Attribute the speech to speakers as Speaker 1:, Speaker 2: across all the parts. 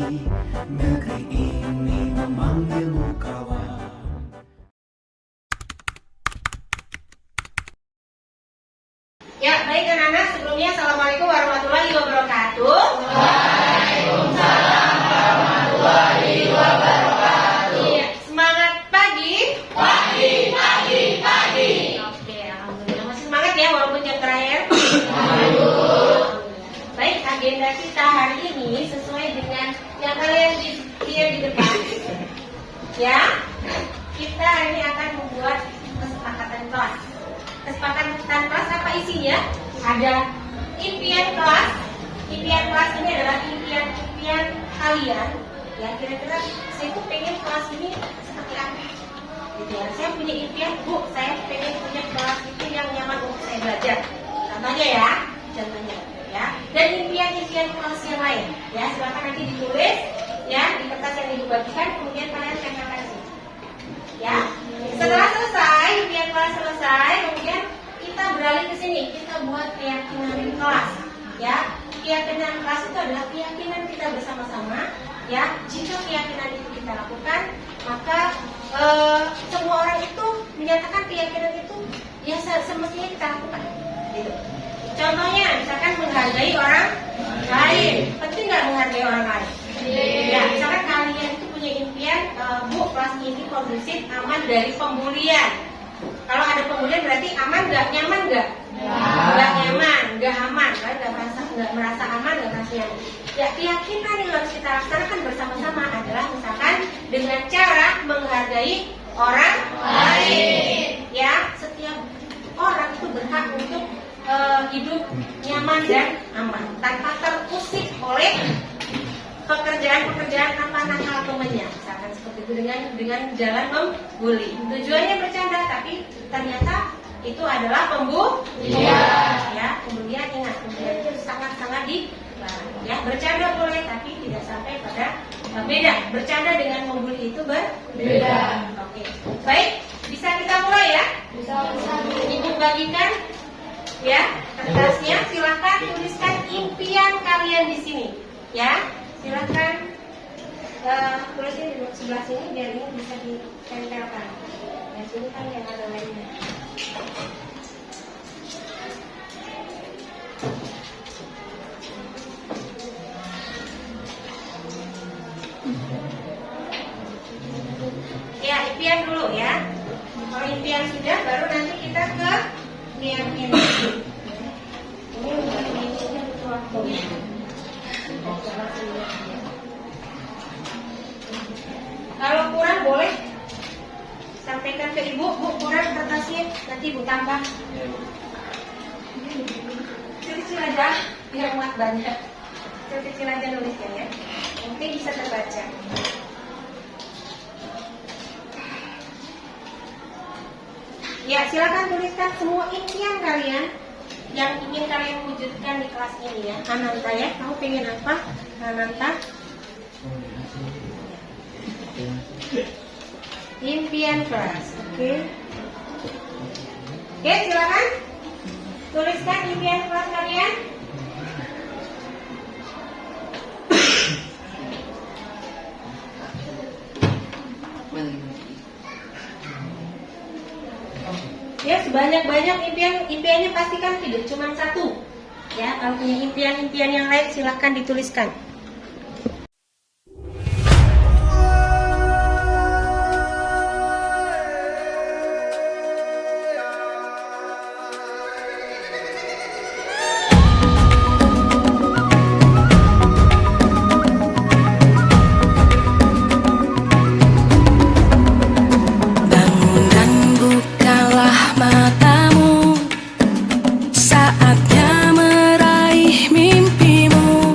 Speaker 1: negeri ini memanggilmu kawan.
Speaker 2: Ya, baik anak-anak, sebelumnya Assalamualaikum warahmatullahi wabarakatuh.
Speaker 3: Waalaikumsalam warahmatullahi wabarakatuh.
Speaker 2: Iya, semangat pagi.
Speaker 3: Pagi.
Speaker 2: Oke, alhamdulillah masih semangat ya walaupun jam terakhir. Baik, agenda kita hari ini sesuai dengan yang kalian lihat di depan. Ya, kita hari ini akan membuat kesepakatan kelas. Kesepakatan kelas apa isinya? Ada impian kelas. Impian kelas ini adalah impian kalian. Ya, kira-kira saya tuh pengen kelas ini seperti apa? Gitu ya. Saya punya impian, Bu, saya pengen punya kelas itu yang nyaman untuk saya belajar. Contohnya ya, ya. Dan impian kelas yang lain, ya. Silakan nanti ditulis, ya, di kertas yang dibagikan, kemudian kalian tempelkan di sini. Ya. Setelah selesai, impian kelas selesai, kemudian kita beralih ke sini, kita buat keyakinan di kelas. Ya, keyakinan kelas itu adalah keyakinan kita bersama-sama. Ya, jika keyakinan itu kita lakukan, maka semua orang itu menyatakan keyakinan itu ya semestinya kita lakukan. Gitu. Contohnya, misalkan menghargai orang lain, penting nggak menghargai orang lain? Ya, misalkan kalian itu punya impian, Bu, kelas ini kondusif, aman dari pembulian. Kalau ada pembulian berarti aman nggak, nyaman nggak? Nggak nyaman, nggak aman, kan? Nggak merasa aman, nggak merasa nyaman. Ya, keyakinan yang harus kita laksanakan bersama-sama adalah misalkan dengan cara menghargai orang lain. Ya, setiap orang itu berhak untuk hidup nyaman dan aman tanpa terusik oleh pekerjaan apa nakal temannya, misalkan seperti itu dengan jalan membuli. Tujuannya bercanda, tapi ternyata itu adalah pembulian. Ya, kemudian ingat, pembulian itu sangat-sangat dilarang. Ya, bercanda boleh, tapi tidak sampai pada beda. Bercanda dengan membuli itu berbeda. Oke, baik, bisa kita mulai ya? Bisa. Ibu bagikan ya kertasnya, silakan tuliskan impian kalian di sini. Ya. Silakan tulisnya di sebelah sini biar ini bisa ditempelkan. Yang sini kan yang ada lainnya. Ya, impian dulu ya. Kalau impian sudah, baru nanti kita ke keyakinan. Ini butuh waktu. Kalau kurang boleh sampaikan ke ibu, Bu, kurang kertasnya, nanti ibu tambah. Kecil-kecil aja, biar muat banyak. Kecil-kecil aja nulisnya ya, nanti bisa terbaca. Ya, silakan tuliskan semua impian kalian yang ingin kalian wujudkan di kelas ini ya. Ananta ya, kamu pengen apa? Ananta. Impian kelas, oke. Oke, silakan tuliskan impian kelas kalian. Ya, sebanyak-banyak impiannya pastikan tidak cuma satu. Ya, kalau punya impian-impian yang lain silahkan dituliskan.
Speaker 4: Saatnya meraih mimpimu.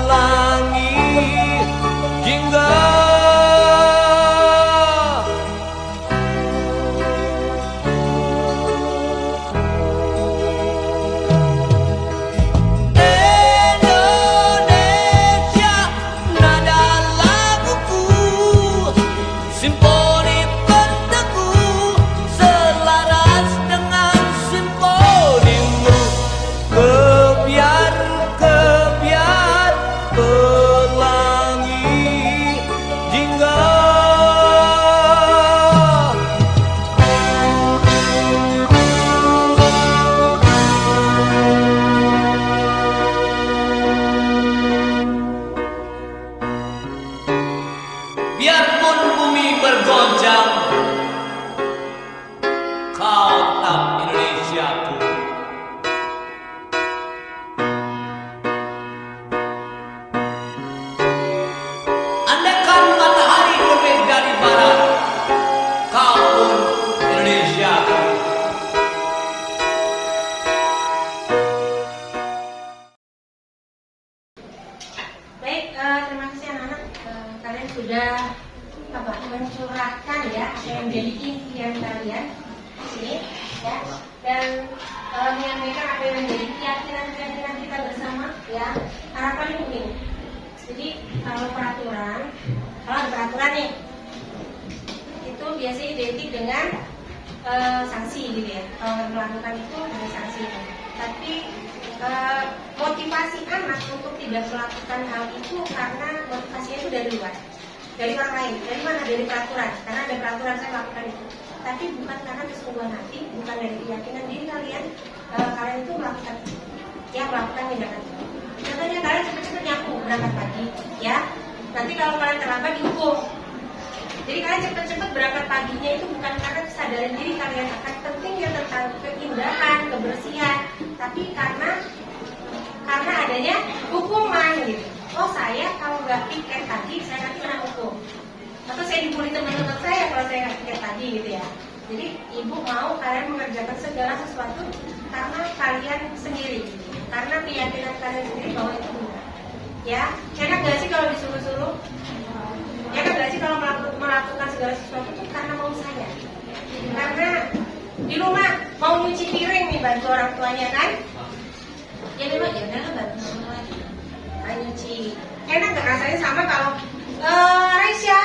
Speaker 4: pelangi jingga. Indonesia, nada laguku, simfoni berteguh selaras dengan simfonimu. Kebiar pelangi jingga. Biarpun bumi bergoncang, kau tetap Indonesiaku. Andaikan matahari terbit dari barat, kau pun Indonesiaku.
Speaker 2: Baik, terima kasih anak-anak. Kalian sudah mencurahkan ya apa yang menjadi impian kalian di sini ya, dan menyampaikan apa yang menjadi keyakinan kita bersama ya. Harapan ini. Jadi kalau ada peraturan nih, itu biasanya identik dengan sanksi gitu ya. Kalau nggak melakukan itu ada sanksi. Tapi motivasi anak untuk tidak melakukan hal itu karena motivasinya itu dari luar, dari orang lain. Dari mana? Dari peraturan. Karena ada peraturan saya lakukan itu. Tapi bukan karena kesungguhan hati, bukan dari keyakinan diri kalian. Kalian itu melakukan tindakan itu. Contohnya kalian cepet-cepet nyapu berangkat pagi, ya. Nanti kalau kalian terlambat dihukum. Jadi kalian cepet-cepet berangkat paginya itu bukan karena kesadaran diri kalian akan pentingnya tentang keindahan, kebersihan, tapi karena adanya hukuman gitu. Oh, saya kalau nggak piket tadi saya nanti kena hukum. Atau saya dibully teman-teman saya kalau saya nggak piket tadi gitu ya. Jadi ibu mau kalian mengerjakan segala sesuatu karena kalian sendiri, karena keyakinan kalian sendiri bahwa itu benar. Ya, enak nggak sih kalau disuruh-suruh? Enak nggak sih kalau melakukan segala sesuatu itu karena mau saya? Karena di rumah mau nyuci piring nih bantu orang tuanya kan? Ya memang ya udah bantu orang tuanya. Kayak nyuci. Enak nggak rasanya sama kalau Raisya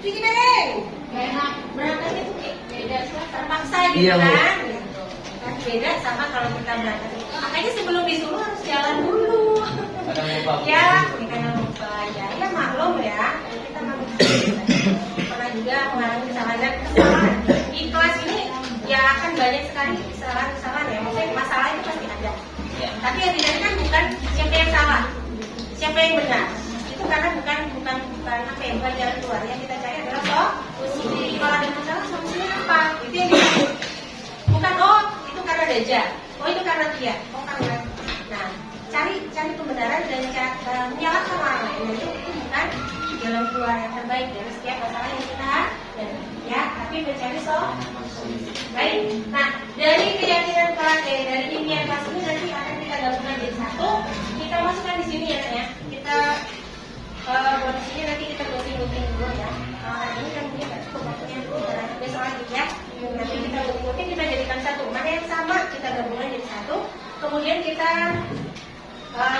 Speaker 2: cuci piring? Gak enak. Berangkatnya tuh kayak beda, terpaksa gitu kan? Gitu. Kan beda sama kalau kita berangkat. Makanya sebelum disuruh harus jalan dulu. Ya, karena lupa ya. Ya maklum ya. Kita manusia. Pernah juga mengalami kesalahan. Di kelas ini ya akan banyak sekali kesalahan ya. Maksudnya masalah itu pasti ada. Ya. Tapi yang dicari kan bukan siapa yang salah, siapa yang benar. Itu karena bukan apa ya, bukan jalan keluar. Yang kita cari adalah solusi. Kalau ada masalah solusinya apa? Itu yang dicari. Bukan itu karena Daja. Itu karena dia. Karena. Nah, cari kebenaran dan menyalahkan orang lain. Itu bukan jalan keluar yang terbaik dari setiap masalah yang kita hadapi. Ya, tapi mencari solusi. Baik. Nah, dari keyakinan dari impian kelas ini nanti akan kita gabungkan jadi satu. Kita masukkan di sini ya. Kita buat di sini nanti kita gunting dulu ya. Hari ini kan mungkin cukup waktunya besok lagi ya. Nanti kita gunting kita jadikan satu. Mana yang sama kita gabungkan jadi satu. Kemudian kita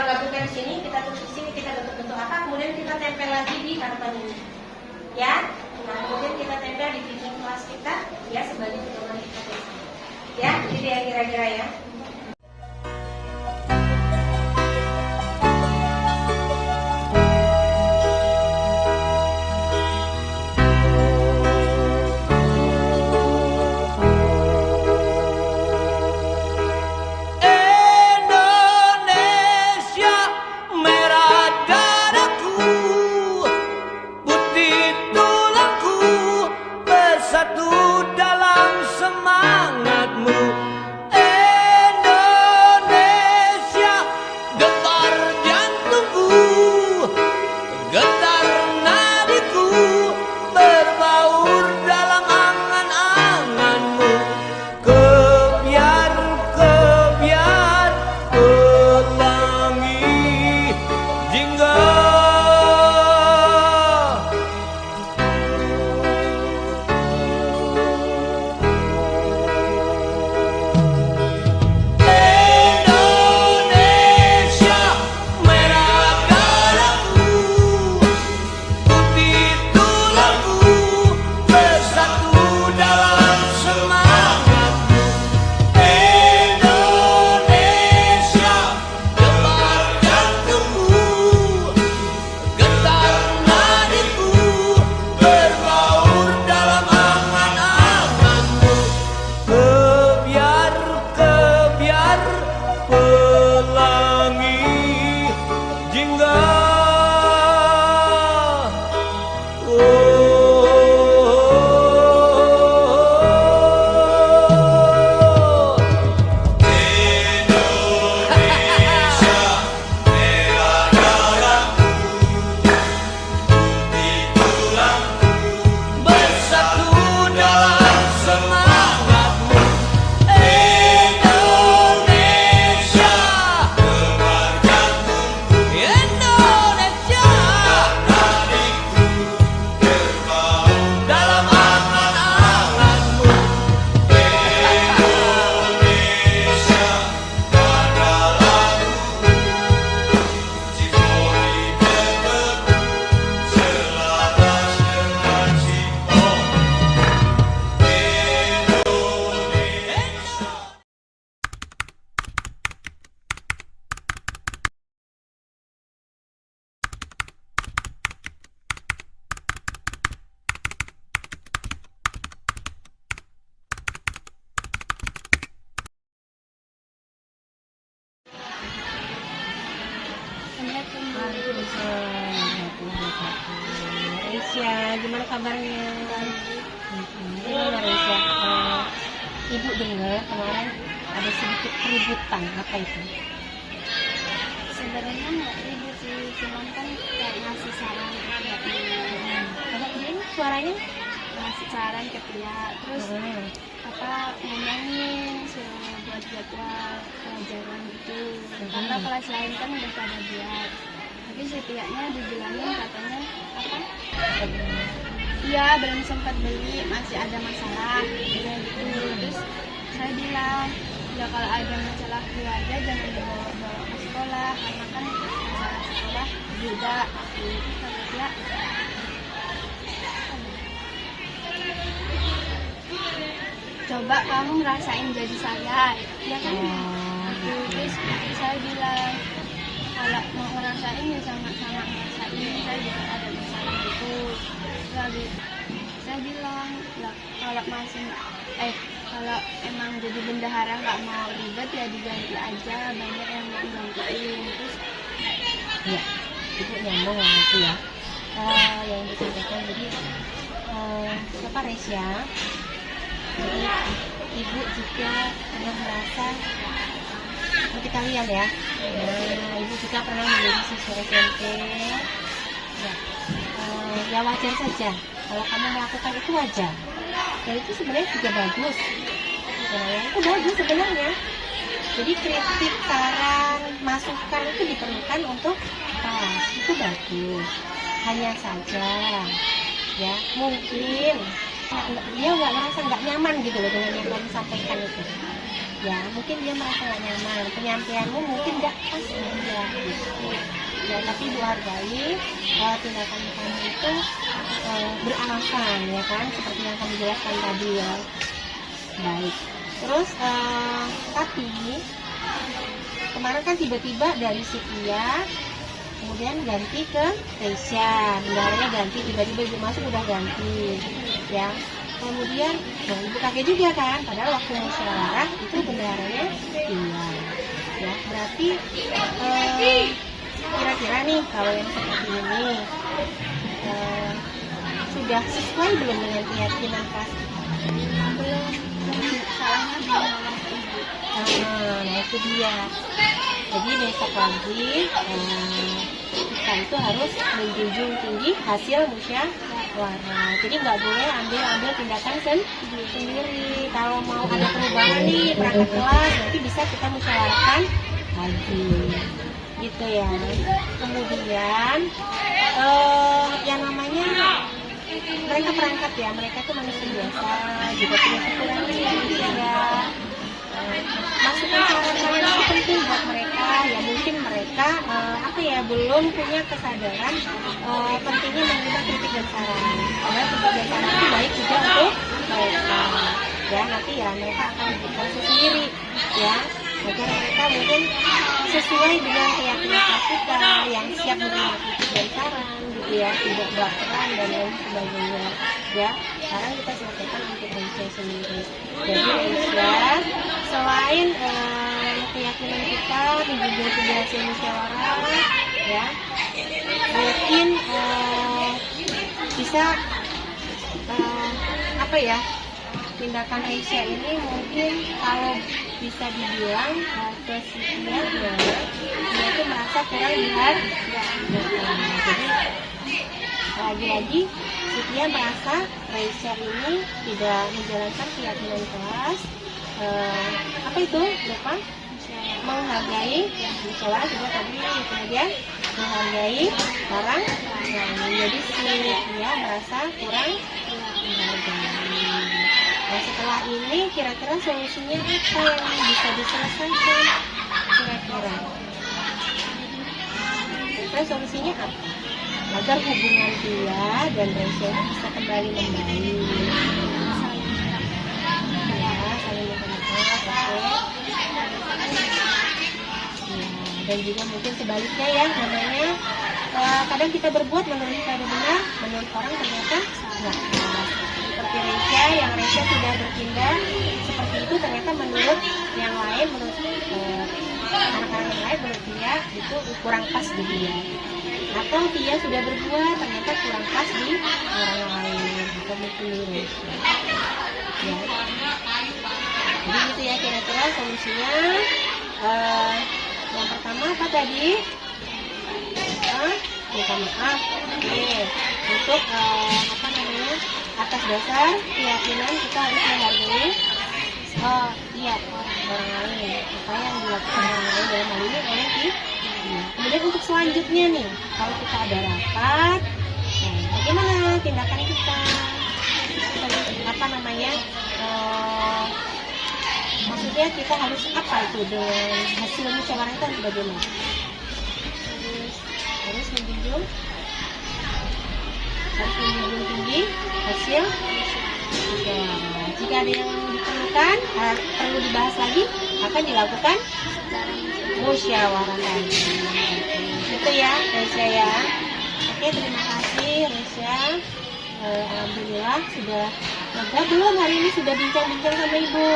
Speaker 2: gabungkan di sini, kita tulis di sini, kita bentuk apa, kemudian kita tempel lagi di harapan ini, ya. Nah, kemudian kita tempel di dinding kelas kita, ya, sebagai pedoman kita, ya. Jadi ya kira-kira ya.
Speaker 4: Satu dalam semangatmu, jingga Indonesia merah darahku, putih tulangku, bersatu dalam semangatmu. Indonesia debar jantungku, getar nadiku, berbaur dalam angan-anganmu. Kebiar pelangi jingga, Indonesia merah darahku, putih tulangku, bersatu dalam semangatmu. Indonesia debar jantungku, Indonesia nadiku, berbaur dalam angan-anganmu. Indonesia adalah simponi berbeku, selaras dengan simponi Indonesia.
Speaker 2: Reisya, gimana kabarnya? Gimana Reisya? Ibu dengar kemarin ada sedikit keributan, apa itu?
Speaker 5: Sebenarnya nggak ribut sih, cuman kan kayak ngasih saran ke pihaknya,
Speaker 2: Kalau ini suaranya?
Speaker 5: ngasih saran ke pihak, terus ngomongin suruh buat jadwal pelajaran gitu, karena kelas lain kan udah pada buat, tapi si pihaknya dibilangin katanya iya belum sempat beli, masih ada masalah gitu. Terus saya bilang ya kalau ada masalah keluarga jangan dibawa-bawa ke sekolah, karena kan masalah sekolah juga ya. Coba kamu ngerasain jadi saya, ya kan? Terus saya bilang kalau mau ngerasain ya sama-sama ngerasain, saya juga ada masalah itu. Lalu saya bilang ya kalau kalau emang jadi bendahara nggak mau ribet ya diganti aja, banyak yang mau gantiin. Terus
Speaker 2: Ya, ibu nyambung yang itu ya. Yang disampaikan jadi siapa Reisya? Jadi ibu juga pernah merasa seperti kalian ya. Nah, ibu juga pernah menjadi siswa SMP. Ya wajar saja. Kalau kamu melakukan itu wajar. Dan itu sebenarnya juga bagus. Itu bagus sebenarnya. Jadi kritik, saran, masukan itu diperlukan untuk kelas. Itu bagus. Hanya saja, ya mungkin dia merasa nggak nyaman gitu loh dengan yang kamu sampaikan itu. Ya mungkin dia merasa nggak nyaman. Penyampaianmu mungkin nggak pas dengan dia gitu. Ya tapi Ibu hargai tindakan kamu itu beralasan ya kan, seperti yang kamu jelaskan tadi ya. Baik. Terus tapi kemarin kan tiba-tiba dari Sitiya kemudian ganti ke Reisya, bendaharanya ganti, tiba-tiba ibu masuk udah ganti ya. Kemudian ibu kaget juga kan, padahal waktu musyawarah itu bendaharanya iya ya. Berarti kira-kira nih kalau yang seperti ini sudah sesuai belum dengan keyakinan kelas?
Speaker 5: belum, salahnya di nomor ibu.
Speaker 2: Nah itu dia. Jadi besok pagi kita itu harus menjunjung tinggi hasil musyawarah. Jadi nggak boleh ambil tindakan sendiri. Kalau mau ada perubahan nih perangkat kelas, nanti bisa kita musyawarahkan lagi. gitu ya. Kemudian yang namanya mereka perangkat ya, mereka tuh manusia biasa, juga punya kekurangan ya manusia. Masukan saran kalian itu penting buat mereka ya, mungkin mereka belum punya kesadaran pentingnya menerima kritik dan saran. Padahal kritik dan saran itu baik juga untuk mereka ya, nanti ya mereka akan berproses sendiri ya, agar mereka mungkin sesuai dengan keyakinan kita yang siap menerima kritik dan saran gitu ya, tidak berperan dan lain sebagainya ya. Sekarang kita selesaikan untuk Aisyah sendiri. Jadi Aisyah selain keyakinan kita menjunjung tinggi hasil musyawarah ya, mungkin bisa tindakan Aisyah ini mungkin kalau bisa dibilang ke Sitiah dia itu merasa kurang dihargai. Jadi lagi-lagi Sitiah merasa Aisyah ini tidak menjalankan keyakinan kelas lupa menghargai musyawarah juga tadi, kemudian menghargai orang lain. Jadi Sitiah merasa kurang menghargai. Nah, setelah ini kira-kira solusinya apa yang bisa diselesaikan kira-kira? Solusinya apa? Agar hubungan dia dan Aisyah bisa kembali membaik. Ya, saling minta maaf, dan juga mungkin sebaliknya ya, namanya kadang kita berbuat menurut kita ada benar, menurut orang ternyata salah. Seperti Aisyah, yang Aisyah sudah bertindak seperti itu, ternyata menurut yang lain, menurut anak-anak yang lain, menurut dia itu kurang pas di dia. Atau dia sudah berbuat ternyata kurang pas di orang lain, atau mungkin di Aisyah. Ya. Jadi gitu ya kira-kira solusinya. Yang pertama apa tadi? Minta maaf. Oke. Untuk atas dasar keyakinan kita harus menghargai orang lain, apa yang dilakukan orang lain dalam hal ini oleh kita. Kemudian untuk selanjutnya nih, kalau kita ada rapat, bagaimana tindakan kita? Maksudnya kita harus apa itu dengan hasil musyawarah itu harus bagaimana? Harus menjunjung tinggi hasil musyawarah. Jika ada yang diperlukan, perlu dibahas lagi, akan dilakukan musyawarah lagi. Itu ya, Aisyah ya. Oke, terima kasih Aisyah. Alhamdulillah sudah lega belum hari ini, sudah bincang-bincang sama ibu.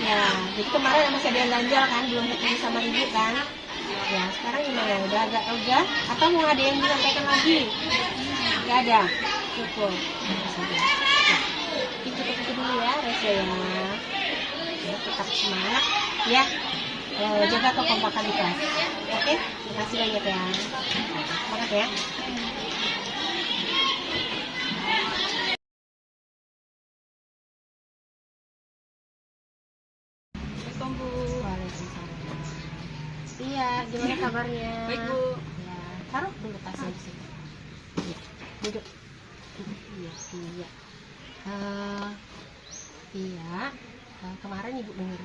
Speaker 2: Ya, jadi kemarin masih ada yang ganjal kan, belum ketemu sama ibu kan. Ya, sekarang gimana? Udah agak lega? Atau mau ada yang disampaikan lagi? Gak ada? Cukup. Cukup itu dulu ya, Aisyah ya. Ya, tetap semangat ya. Jaga kekompakan di kelas. Oke, terima kasih banyak ya. Semangat ya.
Speaker 5: Assalamualaikum Bu.
Speaker 2: Waalaikumsalam. Iya, gimana kabarnya?
Speaker 5: Baik Bu.
Speaker 2: Ya, taruh dulu tasnya di sini. Ya, duduk. Iya. Kemarin ibu dengar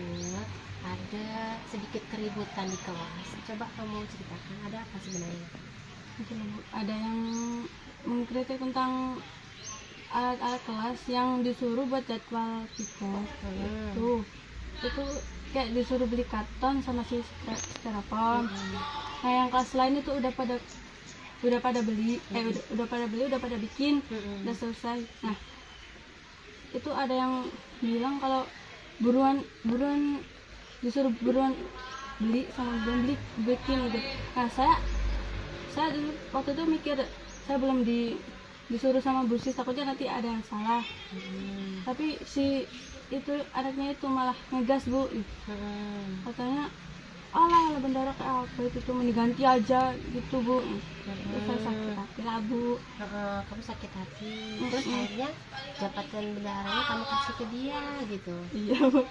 Speaker 2: ada sedikit keributan di kelas. Coba kamu ceritakan ada apa sebenarnya?
Speaker 5: Ada yang mengkritik tentang alat-alat kelas yang disuruh buat jadwal kita. Itu kayak disuruh beli karton sama si styrofoam. Nah yang kelas lain itu udah pada beli, udah pada bikin, udah selesai. Nah itu ada yang bilang kalau buruan disuruh buruan beli sama buruan bikin gitu. Nah saya dulu waktu itu mikir, saya belum disuruh sama Bu Sis, takutnya nanti ada yang salah. Tapi si itu anaknya itu malah ngegas Bu, katanya alah bendera kayak apa itu cuma diganti aja gitu Bu. Terus saya sakit hati lah Bu.
Speaker 2: Kamu sakit hati, terus akhirnya jabatan bendaranya kamu kasih ke dia gitu.
Speaker 5: Iya Bu.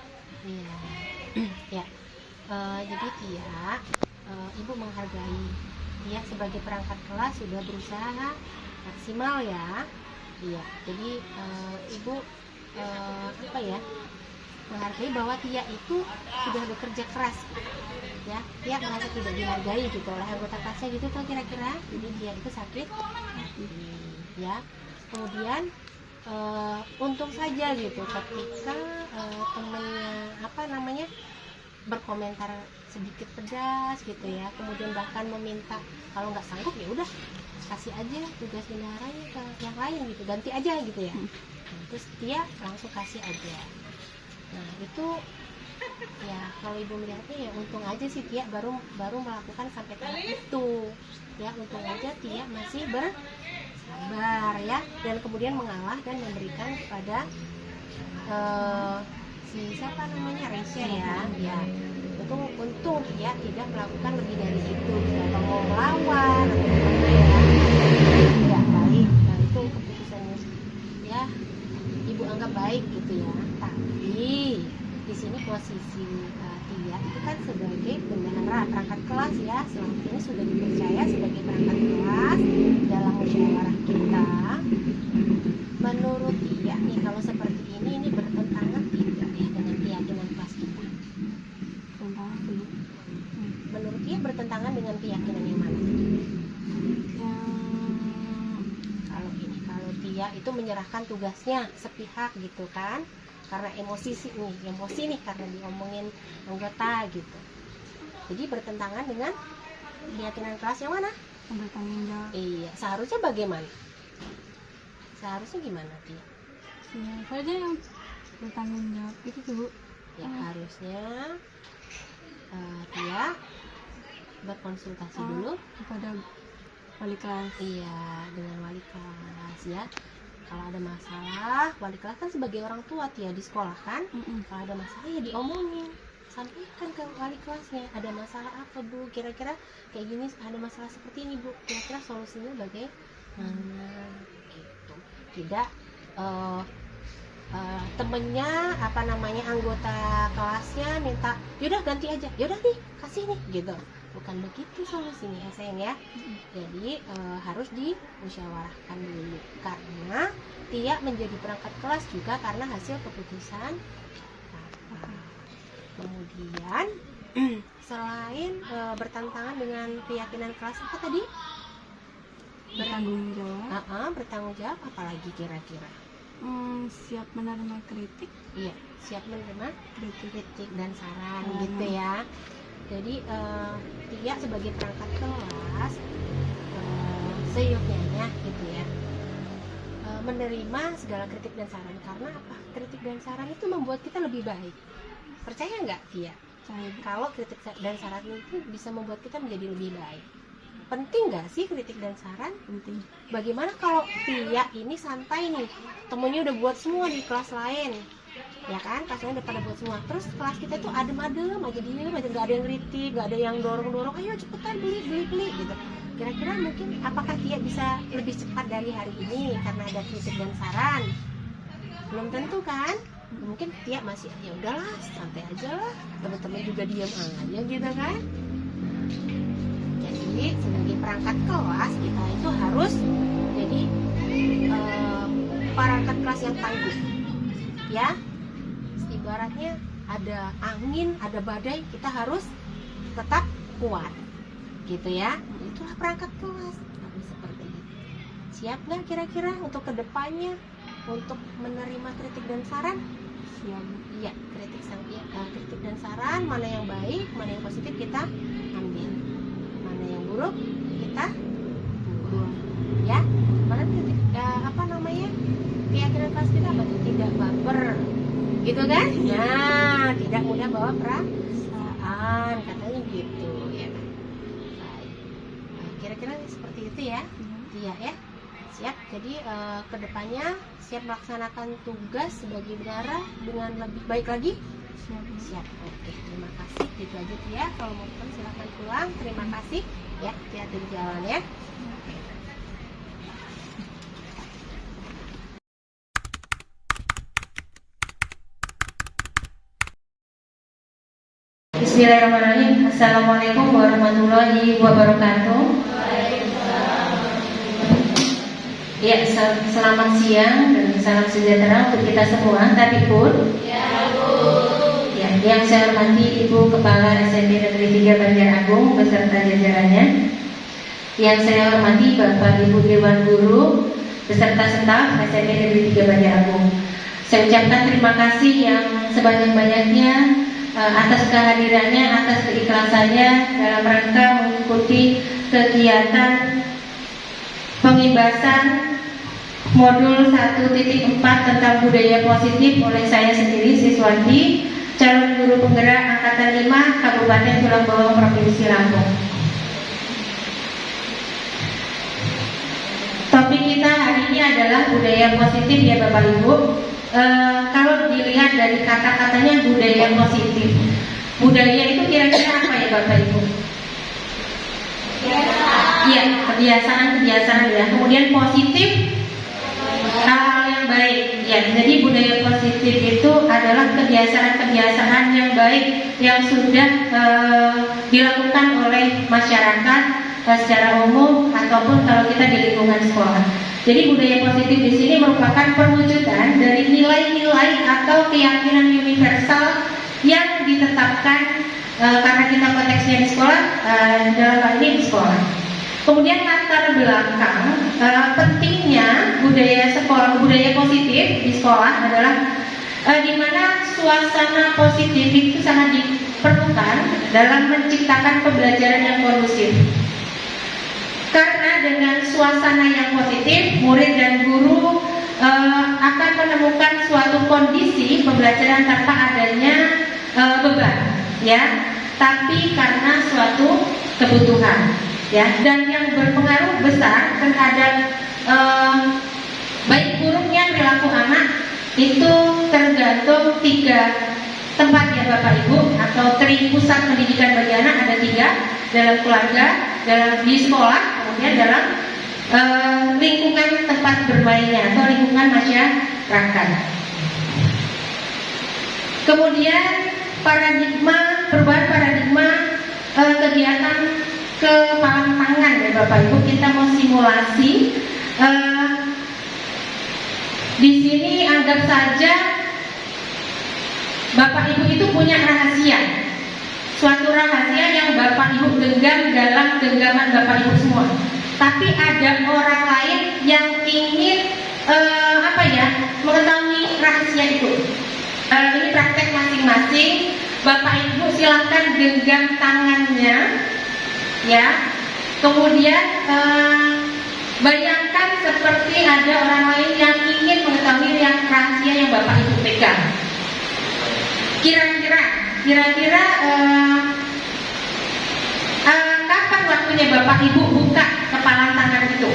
Speaker 2: Iya. Ya. Jadi Tia, Ibu menghargai Tia sebagai perangkat kelas sudah berusaha maksimal ya. Iya, jadi Ibu apa ya, menghargai bahwa Tia itu sudah bekerja keras ya. Tia merasa tidak dihargai gitu oleh anggota kelasnya gitu tuh kira-kira. Jadi Tia itu sakit hati ya. Kemudian untung saja gitu ketika temennya apa namanya berkomentar sedikit pedas gitu ya, kemudian bahkan meminta kalau nggak sanggup ya udah kasih aja tugas bendaharanya ke yang lain gitu, ganti aja gitu ya. Nah, terus Tia langsung kasih aja. Nah itu ya kalau Ibu melihatnya ya untung aja sih Tia baru melakukan sampai tahap itu ya, untung aja Tia masih bersabar ya, dan kemudian mengalah dan memberikan kepada si siapa namanya Resya ya untung Tia tidak melakukan lebih dari itu atau mau melawan atau gimana ya, tidak baik. Nah itu keputusannya ya Ibu anggap baik gitu ya. Tapi di sini posisi Tia itu kan sebagai bendahara perangkat kelas ya, selama ini sudah dipercaya sebagai perangkat kelas dalam musyawarah kita. Menurut Tia nih kalau seperti ini bertentangan tidak ya dengan keyakinan kelas kita? Menurut Tia bertentangan dengan keyakinan yang mana? Kalau Tia itu menyerahkan tugasnya sepihak gitu kan, karena emosi nih karena diomongin anggota gitu. Jadi bertentangan dengan keyakinan kelas yang mana?
Speaker 5: Bertanggung jawab.
Speaker 2: Iya, seharusnya bagaimana? Seharusnya gimana Tia?
Speaker 5: Siapa aja yang bertanggung jawab itu tuh Bu?
Speaker 2: Ya harusnya Tia berkonsultasi dulu
Speaker 5: Kepada wali kelas.
Speaker 2: iya dengan wali kelas ya. Kalau ada masalah, wali kelas kan sebagai orang tua Tia di sekolah kan. Kalau ada masalah ya diomongin, sampaikan ke wali kelasnya, ada masalah apa Bu, kira-kira kayak gini, ada masalah seperti ini Bu, kira-kira solusinya bagaimana gitu. Tidak temennya apa namanya anggota kelasnya minta yaudah ganti aja, yaudah nih kasih nih gitu, bukan begitu solusinya ya sayang ya. Jadi harus dimusyawarahkan dulu, karena Tia menjadi perangkat kelas juga karena hasil keputusan Papa. Kemudian selain bertentangan dengan keyakinan kelas apa tadi?
Speaker 5: Bertanggung jawab.
Speaker 2: Bertanggung jawab, apalagi kira-kira?
Speaker 5: Siap menerima kritik.
Speaker 2: Iya, siap menerima kritik dan saran gitu ya. Jadi Tia sebagai perangkat kelas seyogyanya gitu ya, menerima segala kritik dan saran. Karena apa? Kritik dan saran itu membuat kita lebih baik. Percaya nggak Tia? Kalau kritik dan saran itu bisa membuat kita menjadi lebih baik. Penting nggak sih kritik dan saran?
Speaker 5: Penting.
Speaker 2: Bagaimana kalau Tia ini santai nih, temennya udah buat semua di kelas lain, ya kan? Kelasnya udah pada buat semua. Terus kelas kita tuh adem-adem aja, diem aja, nggak ada yang kritik, nggak ada yang dorong-dorong, ayo cepetan beli gitu. Kira-kira mungkin apakah Tia bisa lebih cepat dari hari ini karena ada kritik dan saran? Belum tentu kan? Mungkin Tia masih ya udahlah, santai aja lah, teman-teman juga diam aja gitu kan? Jadi sebagai perangkat kelas kita itu harus jadi perangkat kelas yang tangguh ya. Ibaratnya ada angin, ada badai, kita harus tetap kuat gitu ya. Itulah perangkat kelas harus seperti itu. Siap nggak kira-kira untuk kedepannya untuk menerima kritik dan saran?
Speaker 5: Siap.
Speaker 2: Iya, kritik dan saran mana yang baik, mana yang positif kita ambil, mana yang buruk kita buang ya. Mana kritik apa namanya keyakinan kelas kita apa tuh? Tidak baper gitu kan? Nah, tidak mudah bawa perasaan katanya gitu ya. Baik. Kira-kira seperti itu ya. Iya ya. Siap. Jadi kedepannya siap melaksanakan tugas sebagai bendahara dengan lebih baik lagi. Siap. Oke, terima kasih. Gitu aja ya. Kalau mau pulang silahkan pulang. Terima kasih ya. Hati-hati di jalan ya. Bismillahirrahmanirrahim. Assalamualaikum warahmatullahi wabarakatuh. Ya, selamat siang dan salam sejahtera untuk kita semua. Tapi pun, ya, yang saya hormati Ibu Kepala SMP Negeri 3 Banjar Agung beserta jajarannya. Yang saya hormati Bapak Ibu Dewan Guru beserta staf SMP Negeri 3 Banjar Agung. Saya ucapkan terima kasih yang sebanyak-banyaknya atas kehadirannya, atas keikhlasannya dalam rangka mengikuti kegiatan pengibasan modul 1.4 tentang budaya positif oleh saya sendiri, Siswanti, calon guru penggerak Angkatan 5 Kabupaten Tulang Bawang Provinsi Lampung. Topik kita hari ini adalah budaya positif ya Bapak Ibu. Kalau dilihat dari kata-katanya budaya positif, budaya itu kira-kira apa ya Bapak Ibu? Iya, kebiasaan-kebiasaan ya. Kemudian positif, hal-hal yang baik. Ya, jadi budaya positif itu adalah kebiasaan-kebiasaan yang baik yang sudah dilakukan oleh masyarakat secara umum ataupun kalau kita di lingkungan sekolah. Jadi budaya positif di sini merupakan perwujudan dari nilai-nilai atau keyakinan universal yang ditetapkan karena kita konteksnya di sekolah, dalam hal ini di sekolah. Kemudian latar belakang pentingnya budaya positif di sekolah adalah di mana suasana positif itu sangat diperlukan dalam menciptakan pembelajaran yang kondusif. Karena dengan suasana yang positif, murid dan guru akan menemukan suatu kondisi pembelajaran tanpa adanya beban, ya, tapi karena suatu kebutuhan, ya, dan yang berpengaruh besar terhadap baik buruknya perilaku anak itu tergantung 3 tempat ya Bapak Ibu, atau pusat pendidikan bagi anak ada 3, dalam keluarga, di sekolah, kemudian dalam lingkungan tempat bermainnya atau lingkungan masyarakat. Kemudian perubahan paradigma kegiatan kepalang tangan ya Bapak Ibu, kita mau simulasi. Di sini anggap saja Bapak Ibu itu punya rahasia, suatu rahasia yang Bapak Ibu genggam dalam genggaman Bapak Ibu semua. Tapi ada orang lain yang ingin mengetahui rahasia itu. Ini praktek masing-masing. Bapak Ibu silahkan genggam tangannya, ya. Kemudian bayangkan seperti ada orang lain yang ingin mengetahui rahasia yang Bapak Ibu pegang. Kira-kira kapan waktunya Bapak Ibu buka kepala tangan itu?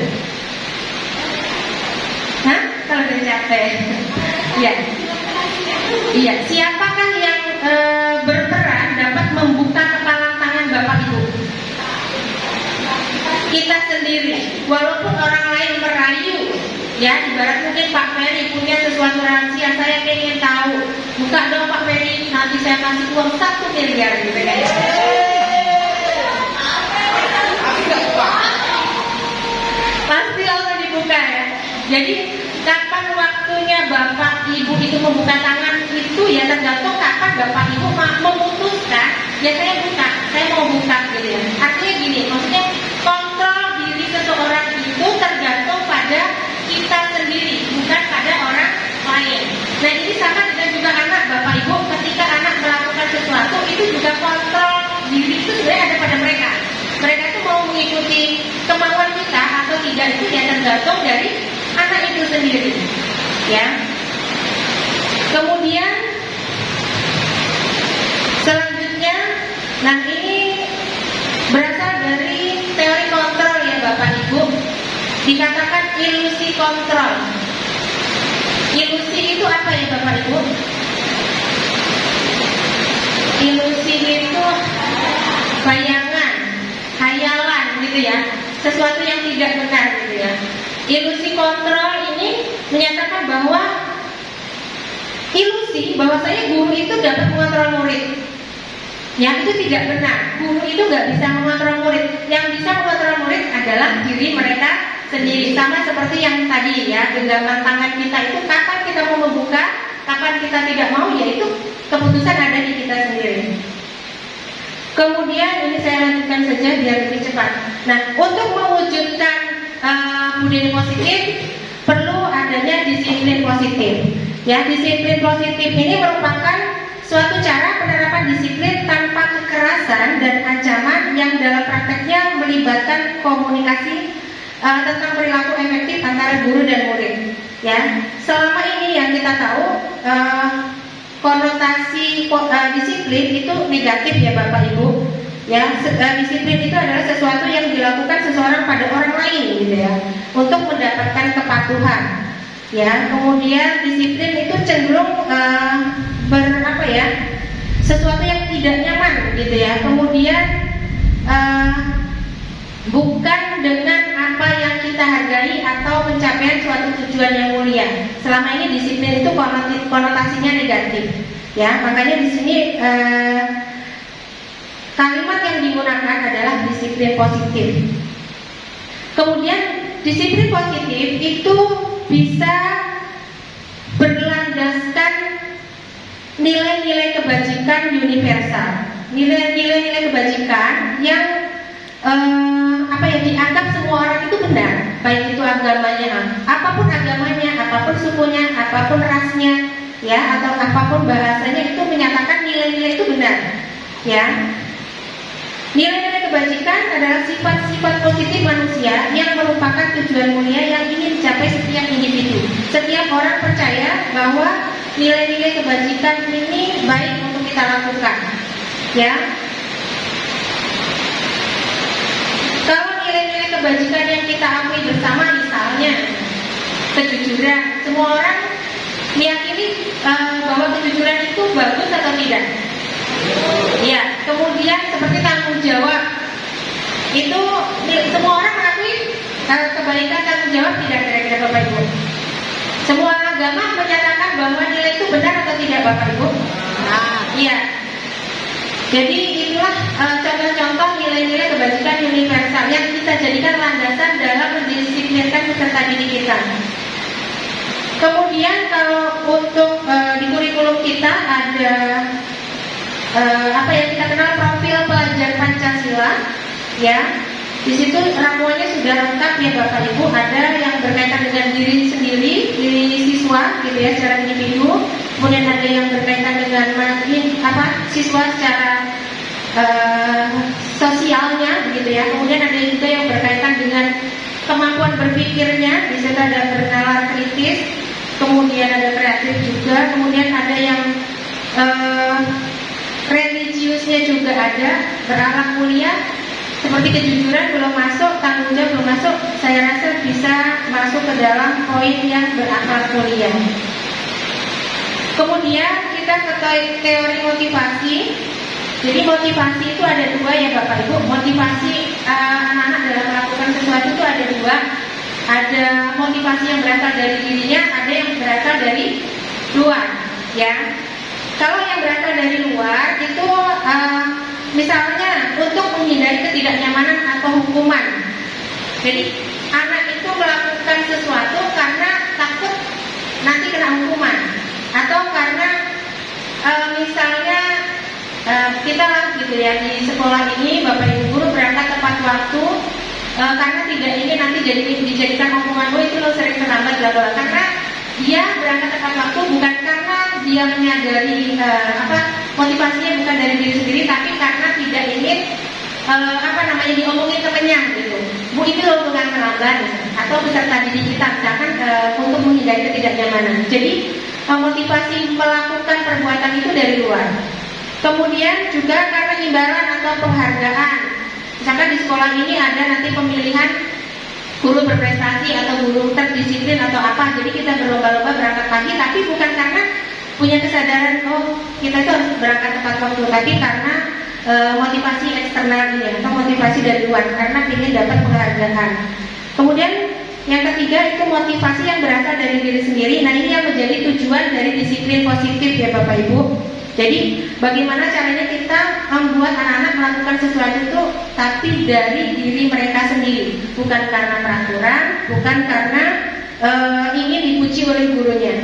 Speaker 2: Hah? Kalau udah capek? Iya. Iya. Siapakah yang berperan dapat membuka kepala tangan Bapak Ibu? Kita sendiri. Walaupun orang lain merayu, ya, ibarat mungkin Pak Ferry punya sesuatu rahasia, saya pengen tahu. Buka dong Pak Ferry, nanti saya kasih uang 1 miliar gitu kan. Pasti langsung dibuka ya. Jadi kapan waktunya Bapak Ibu itu membuka tangan itu ya tergantung kapan Bapak Ibu memutuskan, ya saya buka, saya mau buka gitu ya. Artinya gini, maksudnya kontrol diri seseorang itu tergantung pada kita sendiri, bukan pada orang lain. Nah ini sama dengan juga anak Bapak Ibu, ketika anak melakukan sesuatu itu juga kontrol diri itu sebenarnya ada pada mereka. Mereka itu mau mengikuti kemauan kita atau tidak itu ya tergantung dari anak itu sendiri, ya. Kemudian selanjutnya, nah ini berasal dari teori kontrol ya Bapak Ibu. Dikatakan ilusi kontrol. Ilusi itu apa ya Bapak Ibu? Ilusi itu bayangan, khayalan gitu ya, sesuatu yang tidak benar gitu ya. Ilusi kontrol ini menyatakan bahwa ilusi bahwasanya guru itu dapat mengontrol murid. Yang itu tidak benar. Guru itu nggak bisa mengontrol murid. Yang bisa mengontrol murid adalah diri mereka sendiri. Sama seperti yang tadi ya, genggaman tangan kita itu kapan kita mau membuka, kapan kita tidak mau, yaitu keputusan ada di kita sendiri. Kemudian ini saya lanjutkan saja biar lebih cepat. Nah, untuk mewujudkan budaya positif perlu adanya disiplin positif. Ya, disiplin positif ini merupakan suatu cara penerapan disiplin tanpa kekerasan dan ancaman yang dalam prakteknya melibatkan komunikasi tentang perilaku efektif antara guru dan murid. Ya, selama ini yang kita tahu konotasi disiplin itu negatif ya Bapak Ibu. Ya, disiplin itu adalah sesuatu yang dilakukan seseorang pada orang lain gitu ya, untuk mendapatkan kepatuhan. Ya, kemudian disiplin itu cenderung sesuatu yang tidak nyaman gitu ya. Kemudian bukan dengan apa yang kita hargai atau pencapaian suatu tujuan yang mulia. Selama ini disiplin itu konotasinya negatif. Ya, makanya di sini kalimat yang digunakan adalah disiplin positif. Kemudian disiplin positif itu bisa berlandaskan nilai-nilai kebajikan universal, nilai-nilai kebajikan yang dianggap semua orang itu benar, baik itu agamanya, apapun agamanya, apapun sukunya, apapun rasnya, ya, atau apapun bahasanya, itu menyatakan nilai-nilai itu benar, ya. Nilai-nilai kebajikan adalah sifat-sifat positif manusia yang merupakan tujuan mulia yang ingin dicapai setiap individu. Setiap orang percaya bahwa nilai-nilai kebajikan ini baik untuk kita lakukan. Ya. Kalau nilai-nilai kebajikan yang kita akui bersama, misalnya kejujuran, semua orang meyakini bahwa kejujuran itu bagus atau tidak? Ya, kemudian seperti tanggung jawab, itu semua orang mengakui kebaikan tanggung jawab tidak, kira-kira Bapak Ibu? Semua agama menyatakan bahwa nilai itu benar atau tidak Bapak Ibu? Nah, iya. Jadi inilah contoh-contoh nilai-nilai kebajikan universal yang kita jadikan landasan dalam mendisiplinkan peserta didik kita. Kemudian kalau untuk di kurikulum kita ada yang kita kenal profil pelajar Pancasila, ya. Di situ ramuannya sudah lengkap ya Bapak Ibu. Ada yang berkaitan dengan diri sendiri, diri siswa gitu ya secara individu. Kemudian ada yang berkaitan dengan siswa secara sosialnya gitu ya. Kemudian ada juga yang berkaitan dengan kemampuan berpikirnya. Di situ ada bernalar kritis. Kemudian ada kreatif juga. Kemudian ada yang religiusnya juga ada, berakhlak mulia. Seperti kejujuran belum masuk, tanggung jawab belum masuk, saya rasa bisa masuk ke dalam poin yang berakhlak mulia. Kemudian kita ke teori motivasi. Jadi motivasi itu ada dua ya Bapak Ibu. Motivasi anak-anak dalam melakukan sesuatu itu ada dua. Ada motivasi yang berasal dari dirinya, ada yang berasal dari luar, ya. Kalau yang berasal dari luar itu misalnya untuk menghindari ketidaknyamanan atau hukuman. Jadi anak itu melakukan sesuatu karena takut nanti kena hukuman, atau karena misalnya kita gitu ya, di sekolah ini Bapak Ibu guru berangkat tepat waktu karena tidak ingin nanti dijadikan omongan, oh itu lo sering terlambat bla bla, karena dia berangkat tepat waktu bukan karena dia menyadari motivasinya bukan dari diri sendiri, tapi karena tidak ingin diomongin temennya gitu. Bu itu loh tukang terlambat, atau peserta didik kita misalkan untuk menghindari ketidaknyamanan. Jadi motivasi melakukan perbuatan itu dari luar. Kemudian juga karena imbalan atau penghargaan. Misalkan di sekolah ini ada nanti pemilihan guru berprestasi atau guru terdisiplin atau apa, jadi kita berlomba-lomba berangkat pagi, tapi bukan karena punya kesadaran kita itu harus berangkat tepat waktu, tapi karena motivasi eksternal ini atau motivasi dari luar, karena ingin dapat penghargaan. Kemudian yang ketiga itu motivasi yang berasal dari diri sendiri. Nah, ini yang menjadi tujuan dari disiplin positif ya Bapak Ibu. Jadi bagaimana caranya kita membuat anak-anak melakukan sesuatu itu tapi dari diri mereka sendiri, bukan karena peraturan, bukan karena ingin dipuji oleh gurunya.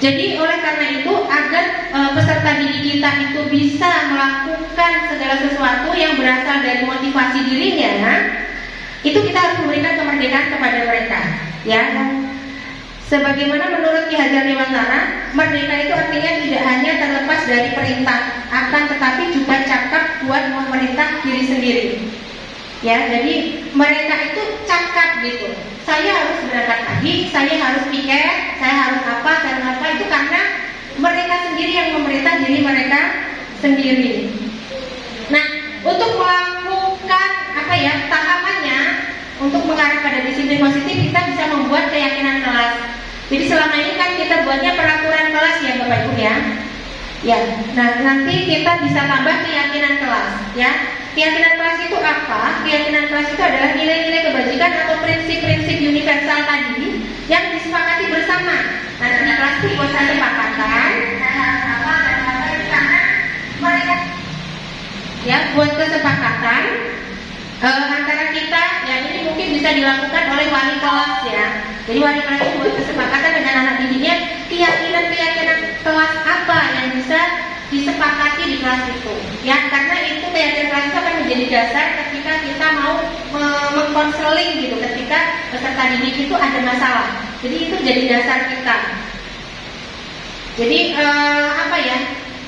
Speaker 2: Jadi oleh karena itu agar peserta didik kita itu bisa melakukan segala sesuatu yang berasal dari motivasi dirinya, itu kita harus memberikan kemerdekaan kepada mereka, ya. Sebagaimana menurut Ki Hajar Dewantara, merdeka itu artinya tidak hanya terlepas dari perintah, akan tetapi juga cakap buat memerintah diri sendiri. Ya, jadi mereka itu cakap gitu. Saya harus berangkat pagi, saya harus piket, saya harus apa itu karena mereka sendiri yang memerintah diri mereka sendiri. Nah, untuk melakukan tahapannya, untuk mengarah pada disiplin positif, kita bisa membuat keyakinan kelas. Jadi selama ini kan kita buatnya peraturan kelas ya Bapak Ibu ya. Ya, nah nanti kita bisa tambah keyakinan kelas ya. Keyakinan kelas itu apa? Keyakinan kelas itu adalah nilai-nilai kebajikan atau prinsip-prinsip universal tadi yang disepakati bersama. Nanti di kelas itu buat kesepakatan mereka ya buat kesepakatan antara kita, yang ini mungkin bisa dilakukan oleh wali kelas ya. Jadi wali kelas itu buat kesepakatan dengan anak didiknya keyakinan kelas apa yang bisa disepakati di kelas itu ya, karena itu keyakinan kelas itu akan menjadi dasar ketika kita mau mengkonseling gitu, ketika peserta didik itu ada masalah. Jadi itu jadi dasar kita. Jadi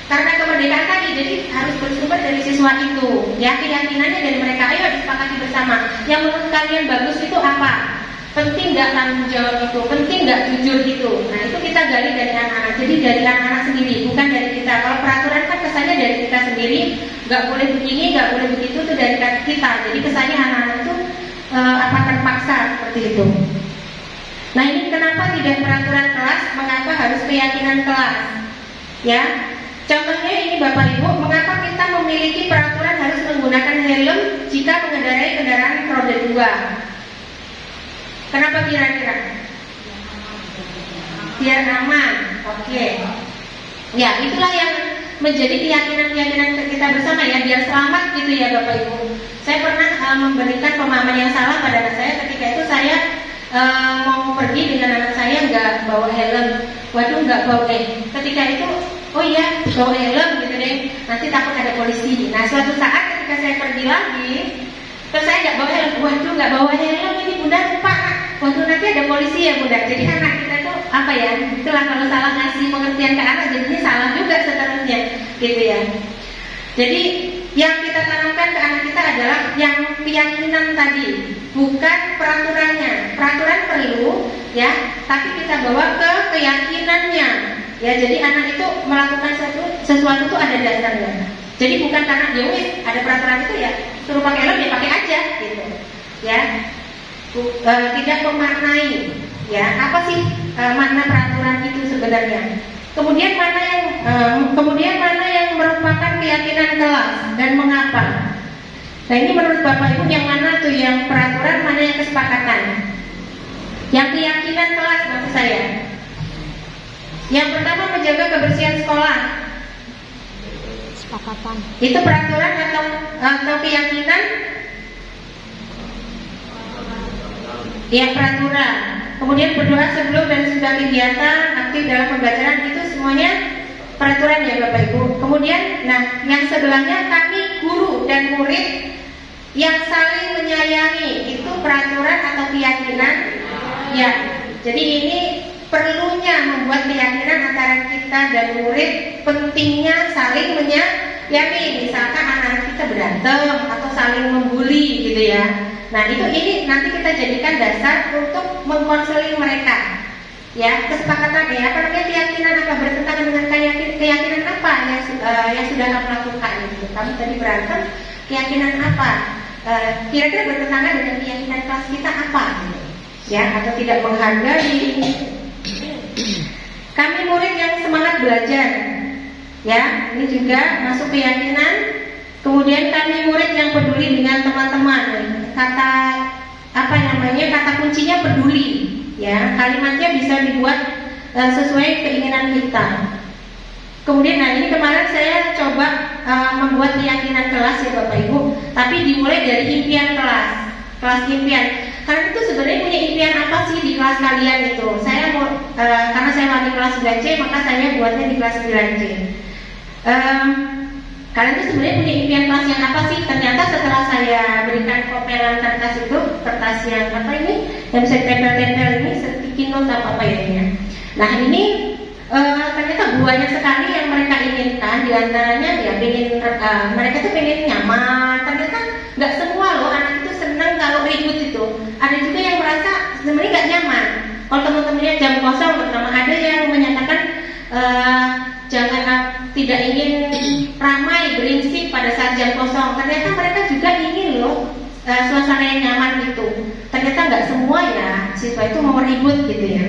Speaker 2: karena kemerdekaan tadi, jadi harus bersumber dari siswa itu ya, keyakinannya dari mereka. Ayo disepakati bersama, yang menurut kalian bagus itu apa, penting nggak tanggung jawab itu, penting nggak jujur itu. Nah itu kita gali dari anak-anak, jadi dari anak-anak sendiri, bukan dari kita. Kalau peraturan kan kesannya dari kita sendiri, nggak boleh begini, nggak boleh begitu, itu dari kita. Jadi kesannya anak-anak itu terpaksa seperti itu. Nah ini kenapa tidak peraturan kelas, mengapa harus keyakinan kelas ya. Contohnya ini Bapak Ibu, mengapa kita memiliki peraturan harus menggunakan helm jika mengendarai kendaraan roda 2? Kenapa kira-kira? Biar aman. Oke. Ya, itulah yang menjadi keyakinan kita bersama ya, biar selamat gitu ya Bapak Ibu. Saya pernah memberikan pemahaman yang salah pada anak saya. Ketika itu saya mau pergi dengan anak saya nggak bawa helm. Waduh, nggak bawa ketika itu oh iya, bawa helm gitu deh, nanti takut ada polisi. Nah suatu saat ketika saya pergi lagi, terus saya nggak bawa helm. Waduh, nggak bawa helm, ini bunda lupa. Waduh, nanti ada polisi ya bunda. Jadi anak kita tuh itulah kalau salah ngasih pengertian ke anak, jadinya salah juga seterusnya gitu ya. Jadi yang kita tanamkan ke anak kita adalah yang keyakinan tadi, bukan peraturannya. Peraturan perlu ya, tapi kita bawa ke keyakinannya. Ya, jadi anak itu melakukan sesuatu itu ada dasarnya. Jadi bukan karena dia ada peraturan itu ya, suruh pakai helm dia pakai aja gitu. Ya. Tidak memaknai ya, apa sih makna peraturan itu sebenarnya. Kemudian mana yang merupakan keyakinan kelas dan mengapa? Nah, ini menurut Bapak Ibu yang mana tuh yang peraturan, mana yang kesepakatan? Yang keyakinan kelas maksud saya. Yang pertama menjaga kebersihan sekolah.
Speaker 5: Kesepakatan.
Speaker 2: Itu peraturan atau keyakinan? Ya, peraturan. Kemudian berdoa sebelum dan sesudah kegiatan, aktif dalam pembelajaran, itu semuanya peraturan ya Bapak Ibu. Kemudian, yang sebelahnya kami guru dan murid yang saling menyayangi, itu peraturan atau keyakinan? Ya. Jadi ini perlunya membuat keyakinan antara kita dan murid, pentingnya saling menyayangi. Misalkan anak kita berantem atau saling membuli gitu ya. Nah ini nanti kita jadikan dasar untuk mengkonseling mereka. Ya, kesepakatan ya, keyakinan apa bertentangan dengan keyakinan apa yang sudah kamu lakukan gitu. Kamu tadi berantem, keyakinan apa? Kira-kira bertentangan dengan keyakinan kelas kita apa? Gitu. Ya, atau tidak menghargai. Kami murid yang semangat belajar, ya, ini juga masuk keyakinan. Kemudian kami murid yang peduli dengan teman-teman. Kata kuncinya peduli, ya. Kalimatnya bisa dibuat sesuai keinginan kita. Kemudian, nah ini kemarin saya coba membuat keyakinan kelas ya Bapak Ibu, tapi dimulai dari impian kelas impian. Karena itu sebenarnya punya impian apa sih di kelas kalian itu? Saya mau, karena saya lagi kelas 9C, maka saya buatnya di kelas 9C. Kalian tuh sebenarnya punya impian kelas yang apa sih? Ternyata setelah saya berikan kopelan kertas itu, kertas yang apa ini, yang bisa ditempel-tempel ini, sticky note apa ya ini. Nah ini ternyata banyak sekali yang mereka inginkan. Diantaranya ya mereka tuh pengen nyaman. Ternyata nggak semua loh anak itu senang kalau ribut itu. Ada juga yang merasa sebenarnya nggak nyaman. Kalau teman-temannya jam kosong pertama, ada yang menyatakan tidak ingin ramai beringsik pada saat jam kosong. Ternyata mereka juga ingin loh suasana yang nyaman itu. Ternyata nggak semua ya siswa itu mau ribut gitu ya.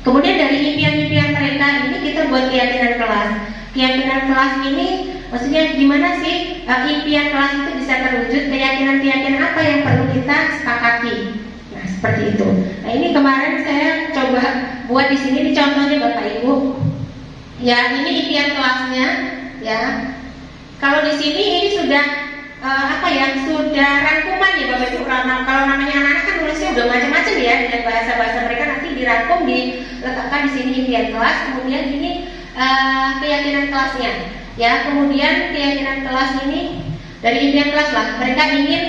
Speaker 2: Kemudian dari impian-impian mereka ini kita buat keyakinan kelas. Keyakinan kelas ini maksudnya gimana sih impian kelas itu bisa terwujud? Keyakinan-keyakinan apa yang perlu kita sepakati? Nah seperti itu. Nah ini kemarin saya coba buat di sini, ini contohnya Bapak Ibu. Ya ini impian kelasnya. Ya kalau di sini ini sudah sudah rangkuman ya Bapak Ibu. Kalau namanya anak-anak kan nulisnya udah macam-macam ya, dan bahasa-bahasa mereka nanti dirangkum, diletakkan di sini impian kelas. Kemudian ini keyakinan kelasnya. Ya kemudian keyakinan kelas ini dari impian kelas lah. Mereka ingin,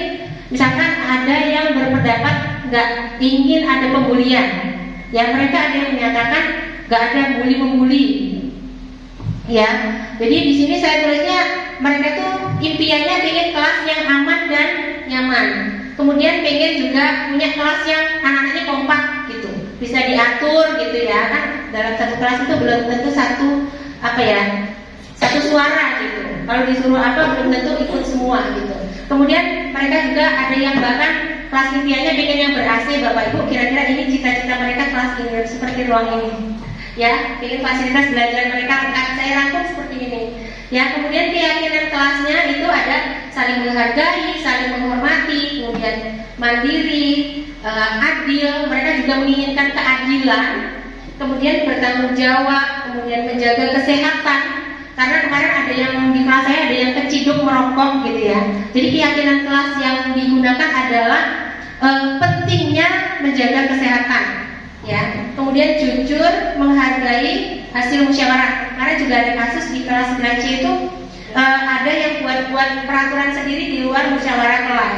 Speaker 2: misalkan ada yang berpendapat nggak ingin ada pembulian. Ya mereka ada yang menyatakan nggak ada bully-membuli. Ya, jadi di sini saya tulisnya mereka tuh impiannya pengen kelas yang aman dan nyaman. Kemudian pengen juga punya kelas yang anak-anaknya kompak gitu, bisa diatur gitu ya kan. Dalam satu kelas itu belum tentu satu suara gitu. Kalau disuruh apa belum tentu ikut semua gitu. Kemudian mereka juga ada yang bahkan kelas impiannya pengen yang ber-AC Bapak Ibu. Kira-kira ini cita-cita mereka kelas ini seperti ruang ini. Ya, ingin fasilitas belajar mereka lengkap. Saya rangkum seperti ini. Ya, kemudian keyakinan kelasnya itu ada saling menghargai, saling menghormati, kemudian mandiri, adil. Mereka juga menginginkan keadilan, kemudian bertanggung jawab, kemudian menjaga kesehatan. Karena kemarin ada yang di kelas saya ada yang keciduk merokok gitu ya. Jadi keyakinan kelas yang digunakan adalah pentingnya menjaga kesehatan. Ya, kemudian jujur, menghargai hasil musyawarah. Karena juga ada kasus di kelas 9C itu ada yang buat peraturan sendiri di luar musyawarah kelas.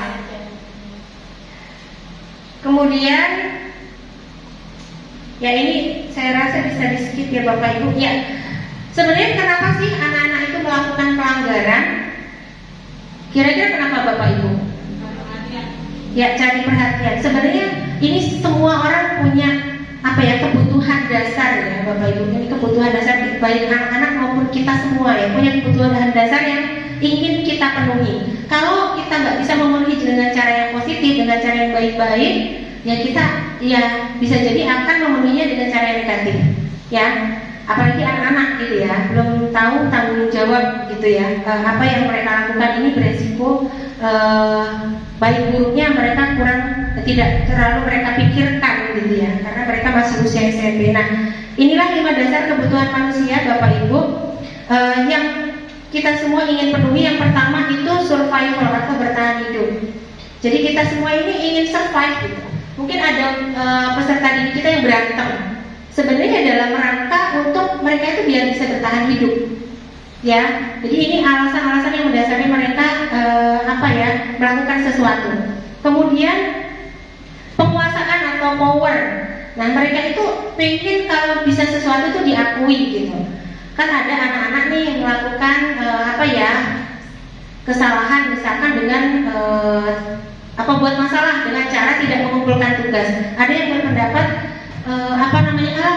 Speaker 2: Kemudian ya ini saya rasa bisa di skip ya Bapak Ibu. Ya, sebenarnya kenapa sih anak-anak itu melakukan pelanggaran? Kira-kira kenapa Bapak Ibu? Ya, cari perhatian. Sebenarnya ini semua orang punya kebutuhan dasar ya Bapak Ibu. Ini kebutuhan dasar baik anak-anak maupun kita semua ya, punya kebutuhan dasar yang ingin kita penuhi. Kalau kita nggak bisa memenuhi dengan cara yang positif, dengan cara yang baik-baik, ya kita ya bisa jadi akan memenuhinya dengan cara yang negatif. Ya, apalagi anak-anak gitu ya, belum tahu tanggung jawab gitu ya. Apa yang mereka lakukan ini beresiko baik buruknya mereka tidak terlalu mereka pikirkan gitu ya, karena mereka masih usia SMP. Nah, inilah 5 dasar kebutuhan manusia Bapak Ibu yang kita semua ingin penuhi. Yang pertama itu survival atau bertahan hidup. Jadi kita semua ini ingin survive gitu. Mungkin ada peserta didik kita yang berantem. Sebenarnya dalam rangka untuk mereka itu biar bisa bertahan hidup. Ya, jadi ini alasan-alasan yang mendasari mereka melakukan sesuatu. Kemudian penguasaan atau power. Nah mereka itu pengen kalau bisa sesuatu itu diakui gitu. Kan ada anak-anak nih yang melakukan kesalahan misalkan dengan buat masalah dengan cara tidak mengumpulkan tugas. Ada yang berpendapat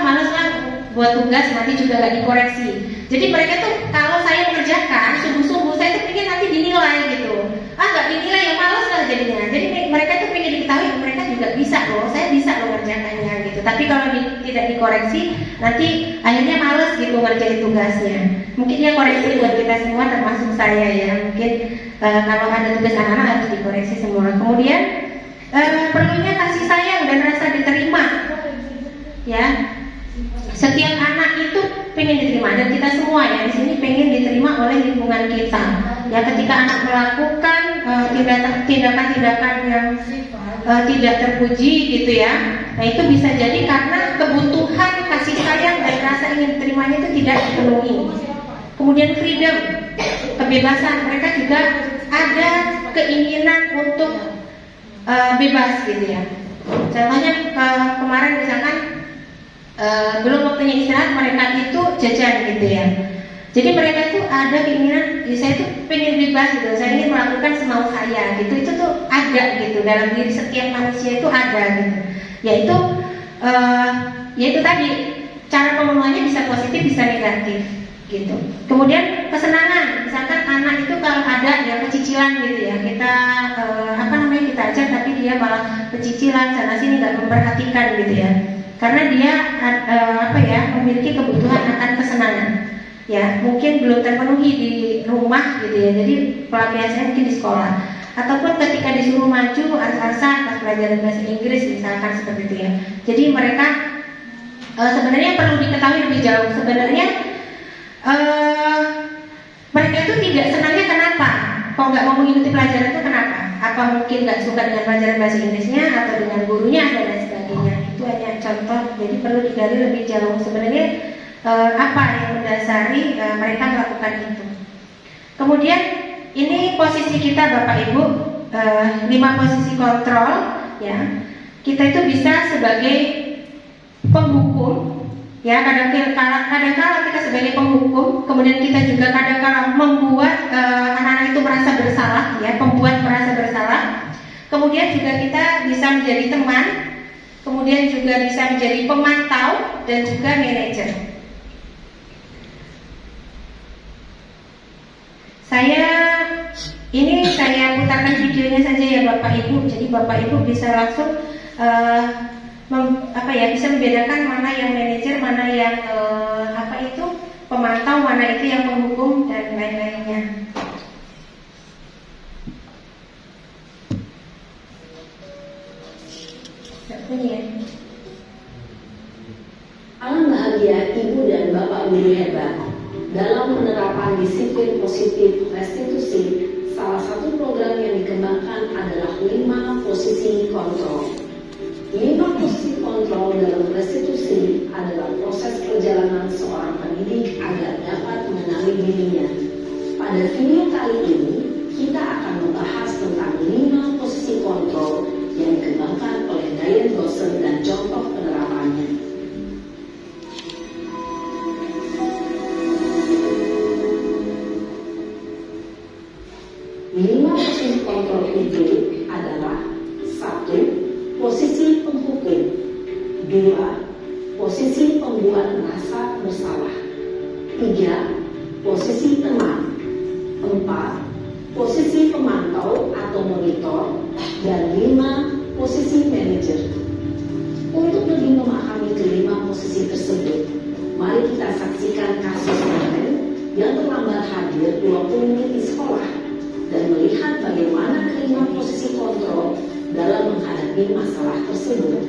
Speaker 2: malas lah buat tugas nanti juga gak dikoreksi. Jadi mereka tuh kalau saya mengerjakan sungguh-sungguh saya tuh pengen nanti dinilai gitu. Gak dinilai ya malas lah jadinya. Jadi mereka tuh pengen diketahui mereka juga bisa loh, saya bisa loh mengerjakannya gitu. Tapi kalau tidak dikoreksi nanti akhirnya malas gitu ngerjain tugasnya. Mungkin ya koreksi buat kita semua termasuk saya ya. Mungkin kalau ada tugas anak-anak harus dikoreksi semua. Kemudian perlunya kasih sayang dan rasa diterima. Ya, setiap anak itu pengen diterima, dan kita semua ya di sini pengen diterima oleh lingkungan kita. Ya, ketika anak melakukan tindakan-tindakan yang tidak terpuji gitu ya, nah itu bisa jadi karena kebutuhan kasih sayang dan rasa ingin diterimanya itu tidak dipenuhi. Kemudian freedom, kebebasan, mereka juga ada keinginan untuk bebas gitu ya. Contohnya kemarin misalkan belum waktunya istirahat, mereka itu jajan gitu ya. Jadi mereka itu ada keinginan, saya tuh pengen bebas gitu, saya ingin melakukan semau saya gitu. Itu tuh ada gitu dalam diri setiap manusia, itu ada gitu. Yaitu tadi cara pemenuhannya bisa positif bisa negatif gitu. Kemudian kesenangan, misalkan anak itu kalau ada yang kecicilan gitu ya, kita kita ajak tapi dia malah kecicilan sana sini, nggak memperhatikan gitu ya, karena dia memiliki kebutuhan akan kesenangan ya, mungkin belum terpenuhi di rumah gitu ya, jadi pelampiasannya mungkin di sekolah ataupun ketika disuruh maju asa-asa pas pelajaran bahasa Inggris misalkan seperti itu ya. Jadi mereka sebenarnya perlu diketahui lebih jauh, sebenarnya mereka itu tidak senangnya kenapa? Kalau nggak mau mengikuti pelajaran itu kenapa? Apa mungkin nggak suka dengan pelajaran bahasa Inggrisnya atau dengan gurunya dan lain sebagainya? Itu hanya contoh, jadi perlu digali lebih jauh sebenarnya apa yang mendasari mereka melakukan itu. Kemudian ini posisi kita Bapak Ibu, 5 posisi kontrol ya. Kita itu bisa sebagai penghukum. Ya, kadang-kala kita sebagai penghukum, kemudian kita juga kadang-kala membuat anak-anak itu merasa bersalah, ya, pembuat merasa bersalah. Kemudian juga kita bisa menjadi teman, kemudian juga bisa menjadi pemantau dan juga manajer. Saya putarkan videonya saja ya Bapak Ibu, jadi Bapak Ibu bisa langsung bisa membedakan mana yang manajer, mana yang pemantau, mana itu yang penghukum dan lain-lainnya.
Speaker 6: Alangkah bahagia Ibu dan Bapak Guru hebat dalam penerapan disiplin positif restitusi. Salah satu program yang dikembangkan adalah 5 posisi kontrol. 5 posisi kontrol dalam restitusi adalah proses perjalanan seorang pendidik agar dapat mengenali dirinya. Pada video kali ini, kita akan membahas tentang 5 posisi kontrol yang dikembangkan oleh Diane Dawson dan contoh penerapannya. Lima posisi kontrol itu adalah 1. Posisi penghukum, 2. Posisi pembuat merasa bersalah, 3. Posisi teman, 4. Posisi pemantau atau monitor, dan 5. Posisi manajer. Untuk lebih memahami kelima posisi tersebut, mari kita saksikan kasus lain yang terlambat hadir 20 menit di sekolah dan melihat bagaimana kelima posisi kontrol dalam menghadapi masalah tersebut.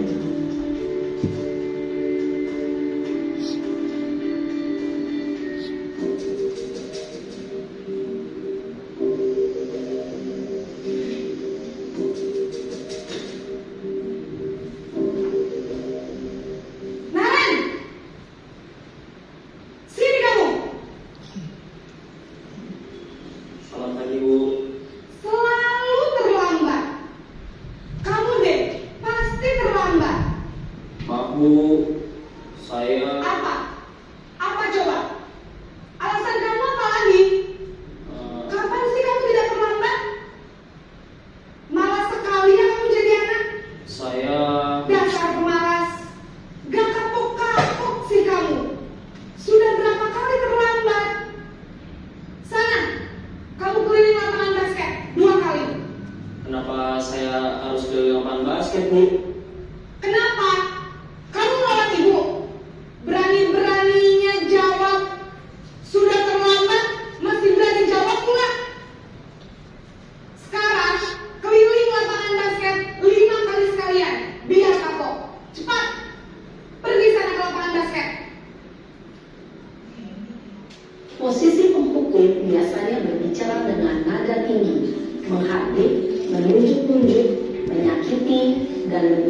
Speaker 7: Kenapa saya harus ke lapangan basket, Bu?
Speaker 8: Kenapa? Kamu lawan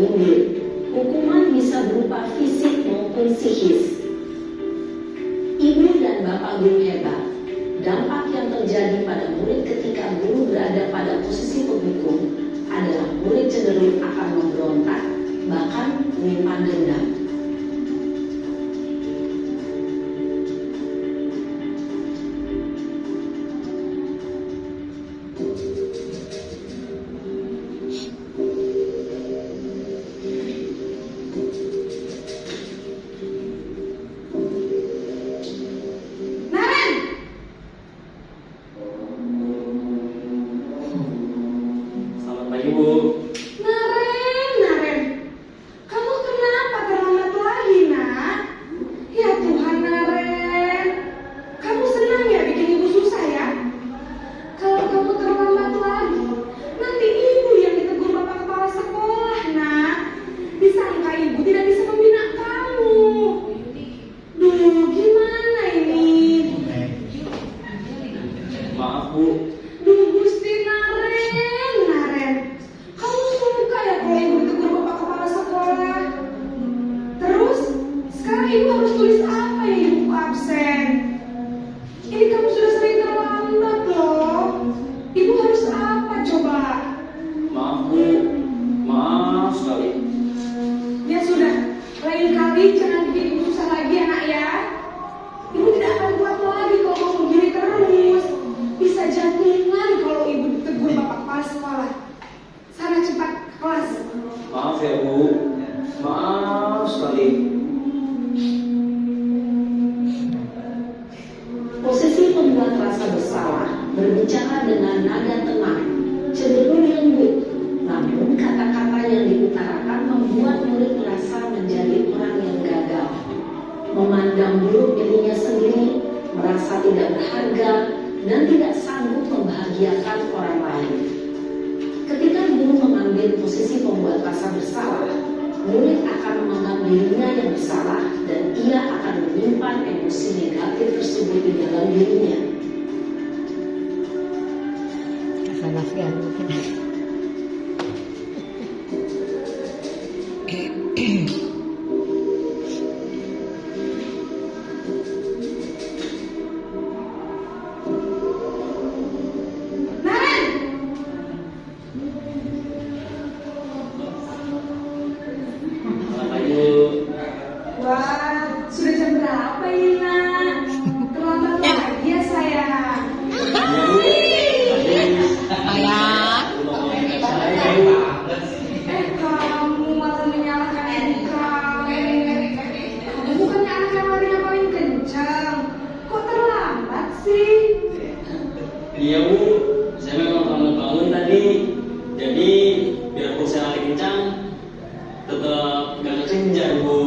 Speaker 6: mundur. Hukuman bisa berupa fisik maupun psikis. Ibu dan bapak guru hebat. Dampak yang terjadi pada murid ketika guru berada pada posisi penghukum adalah murid cenderung akan memberontak, bahkan menyimpan dendam.
Speaker 7: Selamat pagi, Bu.
Speaker 8: Naren, kamu kenapa terlambat lagi, nak? Ya Tuhan, Naren, kamu senang ya bikin ibu susah ya? Kalau kamu terlambat lagi, nanti ibu yang ditegur bapak kepala sekolah, nak. Disangka ibu tidak bisa membina kamu. Duh, gimana ini?
Speaker 7: Maaf, Bu.
Speaker 8: Duh, Gusti Naren, kamu suka ya kalau ibu ditegur bapak kepala sekolah? Terus, sekarang ibu harus tulis apa yang ibu absen? Ini kamu sudah sering terlambat loh. Ibu harus apa coba?
Speaker 7: Maaf, Bu. Maaf sekali.
Speaker 8: Ya sudah, lain kali jangan bikin ibu susah lagi ya nak ya. Ibu tidak akan kuat lagi kalau kamu begini terus. Bisa jantungan kalau ibu ditegur bapak kepala sekolah. Sana cepat ke kelas.
Speaker 7: Maaf ya, Bu. Maaf sekali.
Speaker 6: Posisi pembuat rasa bersalah berbicara dengan nada tenang, cenderung lembut, namun kata-kata yang diutarakan membuat murid merasa menjadi orang yang gagal, memandang buruk dirinya sendiri, merasa tidak berharga, dan tidak sanggup membahagiakan orang lain. Ketika guru mengambil posisi pembuat rasa bersalah, murid akan menganggap dirinya yang bersalah dan ia akan menyimpan emosi negatif tersebut di dalam dirinya.
Speaker 8: Naren,
Speaker 7: Selamat pagi, Bu.
Speaker 8: wah, sudah jam berapa ini nak? Terlambat lagi ya sayang. Kamu malah menyalahkan ibu kamu. Kamu bukannya anak yang larinya paling kencang. Kok terlambat sih?
Speaker 7: Iya, Bu. Saya memang terlambat bangun tadi. Jadi, biarpun saya lari kencang, tetap gak kekejar, Bu.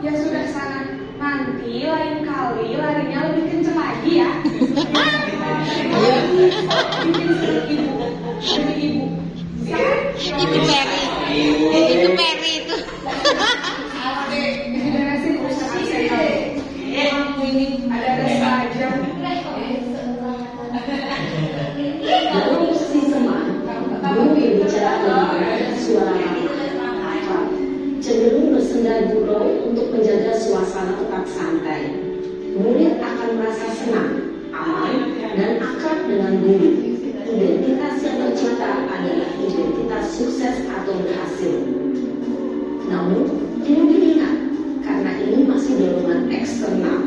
Speaker 8: Ya sudah sana. Nanti lain kali larinya lebih kencang lagi ya. Bikin seru ibu. Jadi ibu.
Speaker 2: Itu Peri. Itu Peri itu.
Speaker 8: Beresin urusan absen kamu. Kamu ini ada-ada saja.
Speaker 6: Dalam posisi teman, guru berbicara dengan suara ramah, cenderung bersenda gurau untuk menjaga suasana tetap santai. Murid akan merasa senang, aman, dan akrab dengan guru. Identitas yang tercipta adalah identitas sukses atau berhasil. Namun, perlu diingat, karena ini masih dorongan eksternal,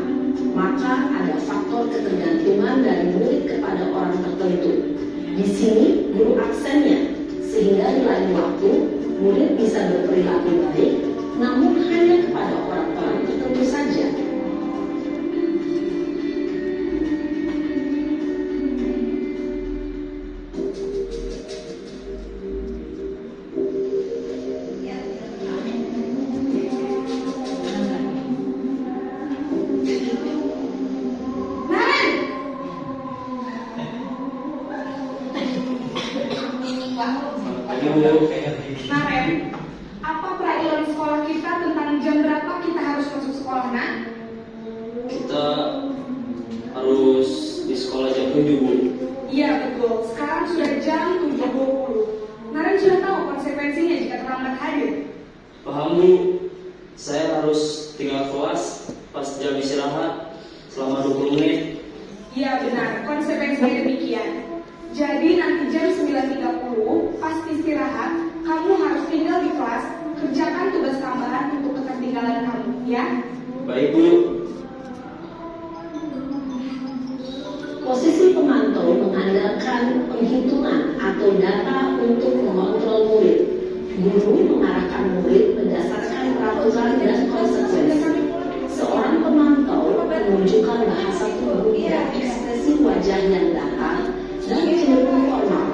Speaker 6: maka ada faktor ketergantungan dari murid kepada orang tertentu. Di sini, guru aksennya, sehingga di lain waktu, murid bisa berperilaku baik, namun hanya kepada orang-orang tertentu saja.
Speaker 8: Naren,
Speaker 7: Selamat pagi, Bu.
Speaker 8: Naren, apa peraturan sekolah kita tentang jam berapa kita harus masuk sekolah, nak?
Speaker 7: Kita harus di sekolah jam 7, Bu.
Speaker 8: Iya betul, sekarang sudah jam 7.20. Naren sudah tahu konsekuensinya jika terlambat hadir.
Speaker 7: Paham Bu, saya harus tinggal kelas pas jam istirahat selama 20 menit.
Speaker 8: Iya benar, konsekuensinya demikian. Jadi nanti jam 9.30 pas istirahat, kamu harus tinggal di kelas, kerjakan tugas tambahan untuk ketertinggalan kamu, ya?
Speaker 7: Baik Bu.
Speaker 6: Posisi pemantau mengandalkan penghitungan atau data untuk mengontrol murid. Guru mengarahkan murid berdasarkan peraturan dan konsekuensi. Seorang pemantau menunjukkan bahasa tubuh dan ekspresi wajah yang datar dan cenderung formal.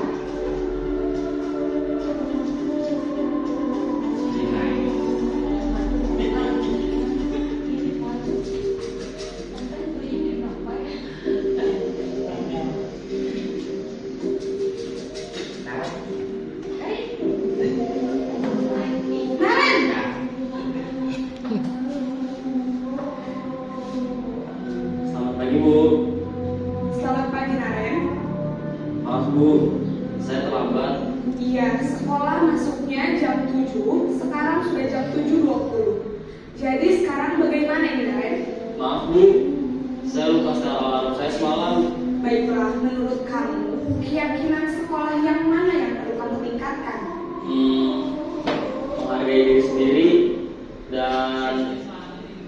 Speaker 7: Selamat pagi Bu.
Speaker 8: Selamat pagi Naren.
Speaker 7: Maaf Bu, saya terlambat.
Speaker 8: Iya, sekolah masuknya jam 7, sekarang sudah jam 7.20. Jadi sekarang bagaimana ini Naren?
Speaker 7: Maaf Bu, saya lupa setel alarm saya semalam.
Speaker 8: Baiklah, menurut kamu, keyakinan sekolah yang mana yang perlu kamu tingkatkan?
Speaker 7: Menghargai diri sendiri dan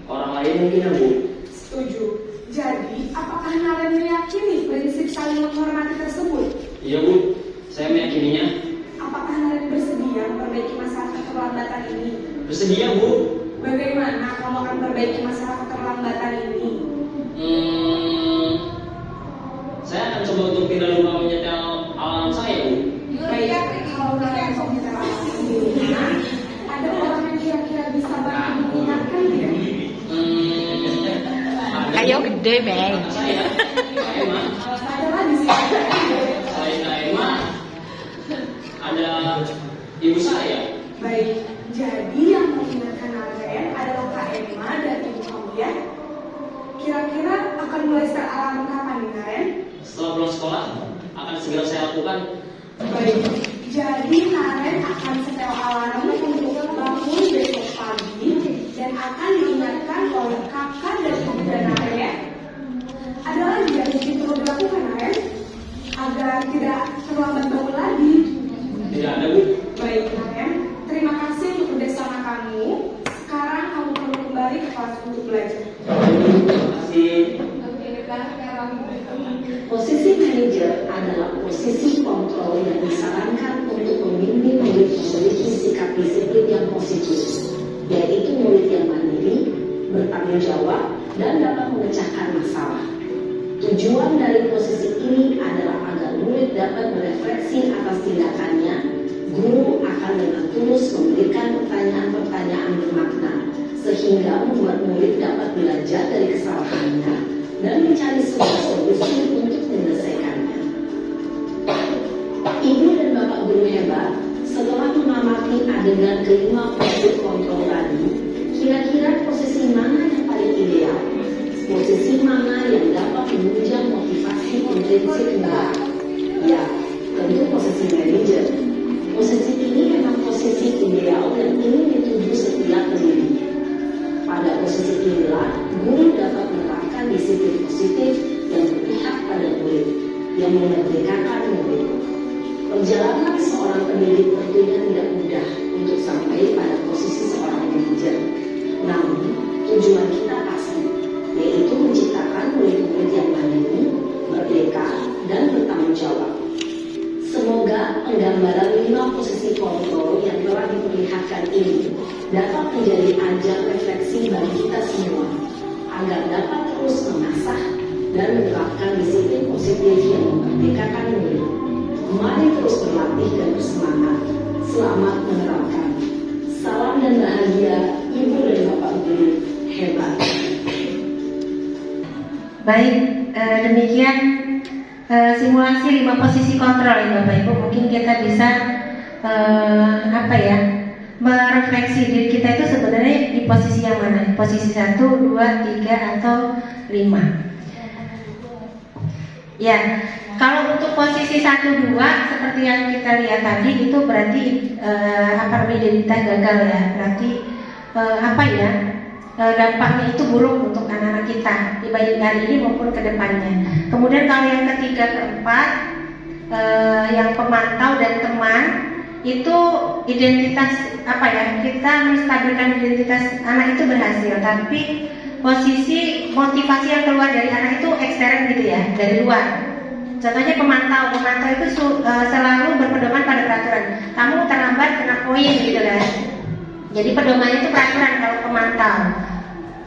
Speaker 7: orang lain mungkin ya Bu.
Speaker 8: Setuju. Jadi, apakah Naren meyakini prinsip saling menghormati tersebut?
Speaker 7: Iya Bu, saya meyakininya.
Speaker 8: Apakah Naren bersedia memperbaiki masalah keterlambatan ini?
Speaker 7: Bersedia Bu.
Speaker 8: Bagaimana kamu akan memperbaiki masalah keterlambatan ini?
Speaker 7: Saya akan coba untuk tidak lupa menyetel alarm saya Bu.
Speaker 8: Baik, kalau Naren mau minta alasan dirinya, ada orang yang kira-kira bisa bantu mengingatkan tidak?
Speaker 3: Ayo gede, Bang.
Speaker 7: Saya Emma.
Speaker 8: Adalah di sini.
Speaker 7: Selain Kak Emma, ada ibu saya.
Speaker 8: Baik, jadi yang mengingatkan Naren adalah Kak Emma dan ibu kamu ya. Kira-kira akan mulai setel alarm kapan nih Naren?
Speaker 7: Setelah pulang sekolah, akan segera saya lakukan.
Speaker 8: Baik, jadi Naren akan setel alarm untuk bangun besok pagi dan akan diingatkan oleh kakak dan bunda Naren ya. Ada lagi yang mungkin perlu dilakukan Naren agar tidak terlambat bangun lagi.
Speaker 7: Tidak ada Bu.
Speaker 8: Baik Naren, terima kasih untuk kerjasama kamu. Sekarang kamu perlu kembali ke kelas untuk belajar.
Speaker 7: Terima kasih.
Speaker 6: Posisi manajer adalah posisi kontrol yang disarankan untuk membimbing murid memiliki sikap disiplin yang positif, yaitu murid yang mandiri, bertanggung jawab, dan dapat memecahkan masalah. Tujuan dari posisi ini adalah agar murid dapat merefleksi atas tindakannya. Guru akan dengan tulus memberikan pertanyaan-pertanyaan bermakna, sehingga membuat murid dapat belajar dari kesalahannya dan mencari sebuah solusi untuk menyelesaikannya. Ibu dan bapak guru hebat, setelah mengamati adegan kelima posisi kontrol tadi, kira-kira posisi mana yang paling ideal? Posisi mana yang dapat menunjang motivasi intrinsik murid? Ya, tentu posisi manajer. Posisi ini memang posisi ideal dan ingin dituju setiap pendidik. Pada posisi inilah, guru dapat menerapkan disiplin positif dan berpihak pada murid, yang memerdekakan murid. Perjalanan seorang pendidik tentunya tidak mudah untuk sampai pada posisi seorang manajer. Namun, tujuan kita pasti, yaitu menciptakan murid-murid yang mandiri, merdeka, dan bertanggung jawab. Semoga penggambaran 5 posisi kontrol yang telah diperlihatkan ini dapat menjadi ajang refleksi bagi kita semua, agar dapat terus mengasah dan menerapkan disiplin positif yang memerdekakan murid. Mari terus berlatih dan bersemangat. Selamat menerapkan. Salam dan bahagia, Ibu dan Bapak Guru hebat.
Speaker 2: Baik, demikian simulasi 5 posisi kontrol ya Bapak Ibu. Mungkin kita bisa merefleksi diri kita itu sebenarnya di posisi yang mana? Posisi 1, 2, 3 atau 5. Ya, kalau untuk posisi 1, 2 seperti yang kita lihat tadi itu berarti identitas gagal ya. Berarti dampaknya itu buruk untuk anak-anak kita di baik hari ini maupun ke depannya. Kemudian kalau yang ketiga, keempat, yang pemantau dan teman itu identitas kita menstabilkan identitas anak itu berhasil, tapi posisi motivasi yang keluar dari anak itu ekstern gitu ya, dari luar. Contohnya pemantau itu selalu berpedoman pada peraturan. Kamu terlambat kena poin gitu kan. Jadi pedomannya itu peraturan. Kalau pemantau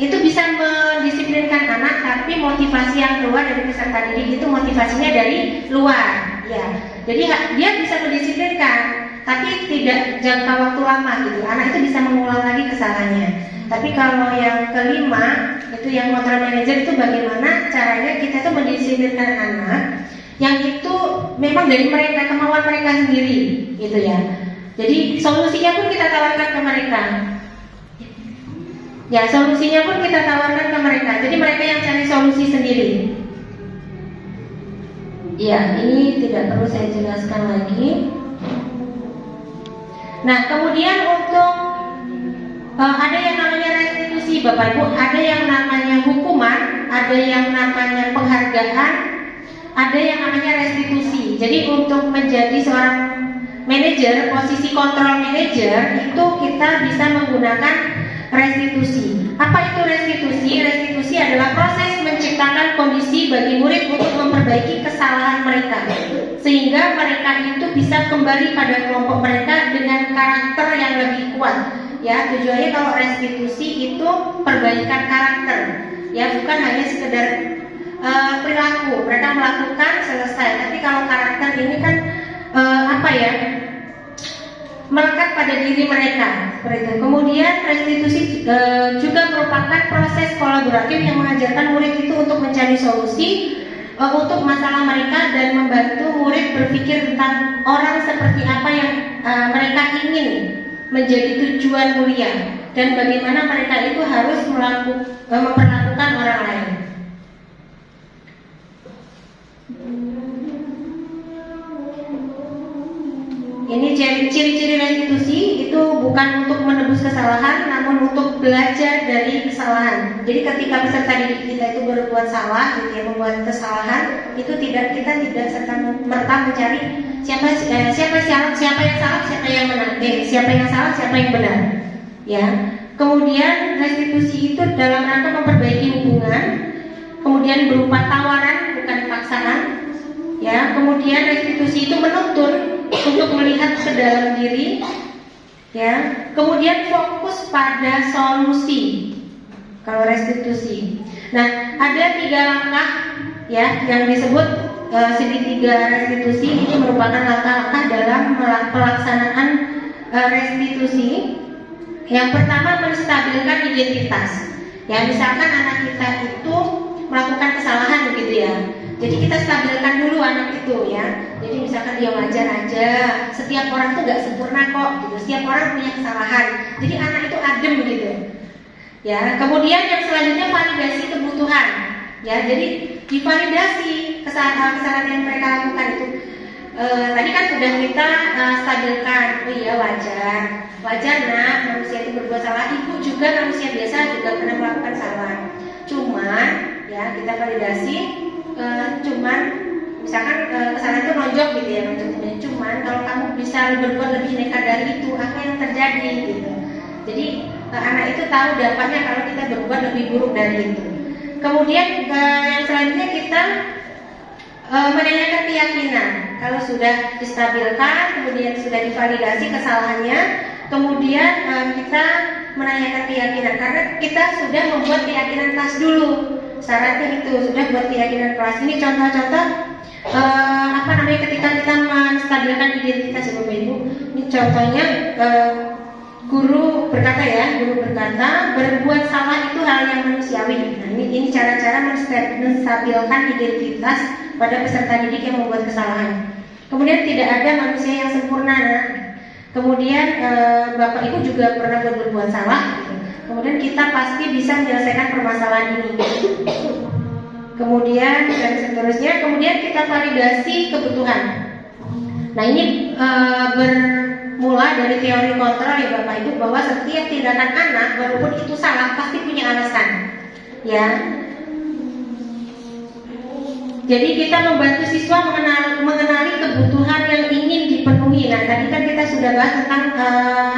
Speaker 2: itu bisa mendisiplinkan anak, tapi motivasi yang keluar dari peserta didik itu motivasinya dari luar ya. Jadi dia bisa mendisiplinkan, tapi tidak jangka waktu lama gitu. Anak itu bisa mengulang lagi kesalahannya. Tapi kalau yang kelima itu yang motor manager itu bagaimana caranya kita tuh mendisiplinkan anak yang itu memang dari mereka, kemauan mereka sendiri gitu ya. Jadi solusinya pun kita tawarkan ke mereka. Ya, solusinya pun kita tawarkan ke mereka. Jadi mereka yang cari solusi sendiri. Ya, ini tidak perlu saya jelaskan lagi. Nah, kemudian untuk ada yang namanya restitusi, Bapak Ibu, ada yang namanya hukuman, ada yang namanya penghargaan, ada yang namanya restitusi. Jadi untuk menjadi seorang manajer, posisi kontrol manajer itu kita bisa menggunakan restitusi. Apa itu restitusi? Restitusi adalah proses menciptakan kondisi bagi murid untuk memperbaiki kesalahan mereka, sehingga mereka itu bisa kembali pada kelompok mereka dengan karakter yang lebih kuat. Ya, tujuannya kalau restitusi itu perbaikan karakter, ya bukan hanya sekedar perilaku mereka melakukan selesai. Tapi kalau karakter ini kan melekat pada diri mereka seperti itu. Kemudian restitusi juga merupakan proses kolaboratif yang mengajarkan murid itu untuk mencari solusi untuk masalah mereka dan membantu murid berpikir tentang orang seperti apa yang mereka ingin menjadi tujuan mulia dan bagaimana mereka itu harus memperlakukan orang lain. Ini ciri-ciri restitusi itu bukan untuk menebus kesalahan, namun untuk belajar dari kesalahan. Jadi ketika peserta didik kita itu berbuat salah, gitu ya, membuat kesalahan, itu kita tidak serta-merta mencari siapa yang salah, siapa yang benar, siapa yang salah, siapa yang benar. Ya. Kemudian restitusi itu dalam rangka memperbaiki hubungan, kemudian berupa tawaran bukan paksaan. Ya. Kemudian restitusi itu menuntun untuk melihat ke dalam diri, ya. Kemudian fokus pada solusi kalau restitusi. Nah, ada 3 langkah ya yang disebut segitiga restitusi. Ini merupakan langkah-langkah dalam pelaksanaan restitusi. Yang pertama, menstabilkan identitas. Ya, misalkan anak kita itu melakukan kesalahan gitu ya. Jadi kita stabilkan dulu anak itu ya. Jadi misalkan dia wajar aja. Setiap orang tuh gak sempurna kok gitu. Setiap orang punya kesalahan. Jadi anak itu adem gitu. Ya, kemudian yang selanjutnya validasi kebutuhan. Ya, jadi divalidasi kesalahan yang mereka lakukan itu. Tadi kan sudah kita stabilkan. Oh iya, wajar nak, manusia itu berbuat salah. Ibu juga manusia biasa juga pernah melakukan salah. Cuman ya kita validasi. Misalkan kesalahan itu nonjok gitu ya, cuman kalau kamu bisa berbuat lebih nekat dari itu, apa yang terjadi gitu. Jadi anak itu tahu dampaknya kalau kita berbuat lebih buruk dari itu. Kemudian yang selanjutnya kita menanyakan keyakinan. Kalau sudah distabilkan, kemudian sudah divalidasi kesalahannya, kemudian kita menanyakan keyakinan, karena kita sudah membuat keyakinan kelas dulu. Syaratnya itu sudah buat keyakinan kelas. Ini contoh-contoh ketika kita menstabilkan identitas ya Bapak Ibu. Ini contohnya guru berkata, berbuat salah itu hal yang manusiawi. Nah, ini cara-cara menstabilkan identitas pada peserta didik yang membuat kesalahan. Kemudian tidak ada manusia yang sempurna. Nah. Kemudian Bapak Ibu juga pernah berbuat salah. Kemudian kita pasti bisa menyelesaikan permasalahan ini. kemudian dan seterusnya. Kemudian kita validasi kebutuhan. Nah ini bermula dari teori kontrol ya Bapak Ibu, bahwa setiap tindakan anak walaupun itu salah pasti punya alasan, ya. Jadi kita membantu siswa mengenali kebutuhan yang ingin dipenuhi. Nah tadi kan kita sudah bahas tentang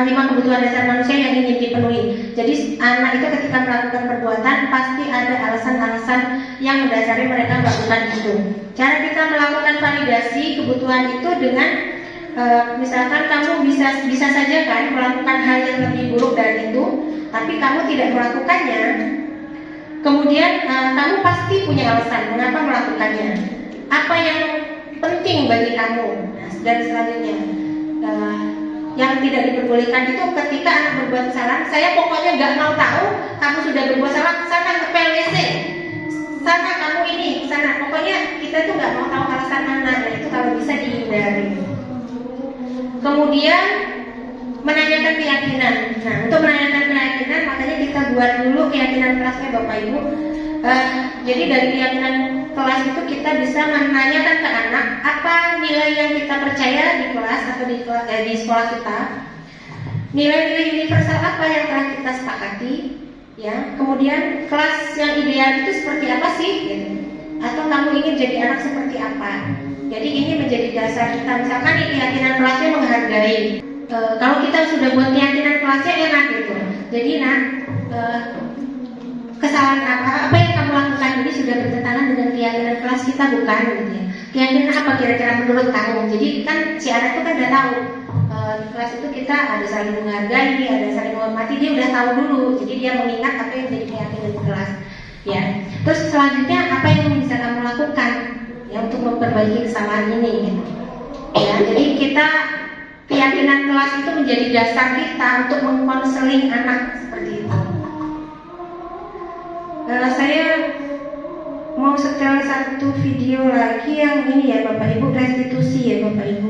Speaker 2: 5 kebutuhan dasar manusia yang ingin dipenuhi. Jadi anak itu ketika melakukan perbuatan pasti ada alasan-alasan yang mendasari mereka melakukan itu. Cara kita melakukan validasi kebutuhan itu dengan misalkan kamu bisa saja kan melakukan hal yang lebih buruk dari itu, tapi kamu tidak melakukannya. Kemudian kamu pasti punya alasan mengapa melakukannya. Apa yang penting bagi kamu? Dan selanjutnya yang tidak diperbolehkan itu ketika anak berbuat kesalahan, saya pokoknya nggak mau tahu kamu sudah berbuat salah, sana ke PLWC, sana kamu ini, sana. Pokoknya kita tuh nggak mau tahu alasan anak. Nah itu kalau bisa dihindari. Kemudian menanyakan keyakinan. Nah, untuk menanyakan keyakinan, makanya kita buat dulu keyakinan kelasnya Bapak Ibu. Jadi dari keyakinan kelas itu kita bisa menanyakan ke anak apa nilai yang kita percaya di kelas atau di sekolah kita. Nilai-nilai universal apa yang telah kita sepakati, ya. Kemudian kelas yang ideal itu seperti apa sih? Gitu. Atau kamu ingin jadi anak seperti apa? Jadi ini menjadi dasar kita. Misalkan keyakinan kelasnya menghargai. Kalau kita sudah buat keyakinan kelasnya enak gitu. Jadi kesalahan apa yang kamu lakukan ini sudah bertentangan dengan keyakinan kelas kita, bukan gitu ya. Keyakinan apa kira-kira menurut kamu? Jadi kan si anak itu kan udah tahu di kelas itu kita ada saling menghargai, ada saling menghormati, dia udah tahu dulu. Jadi dia mengingat apa yang jadi keyakinan di kelas. Ya. Terus selanjutnya apa yang bisa kamu lakukan ya untuk memperbaiki kesalahan ini gitu. Ya, jadi kita keyakinan kelas itu menjadi dasar kita untuk mengkonseling anak seperti itu. Saya mau setel satu video lagi yang ini ya Bapak Ibu, restitusi ya Bapak Ibu.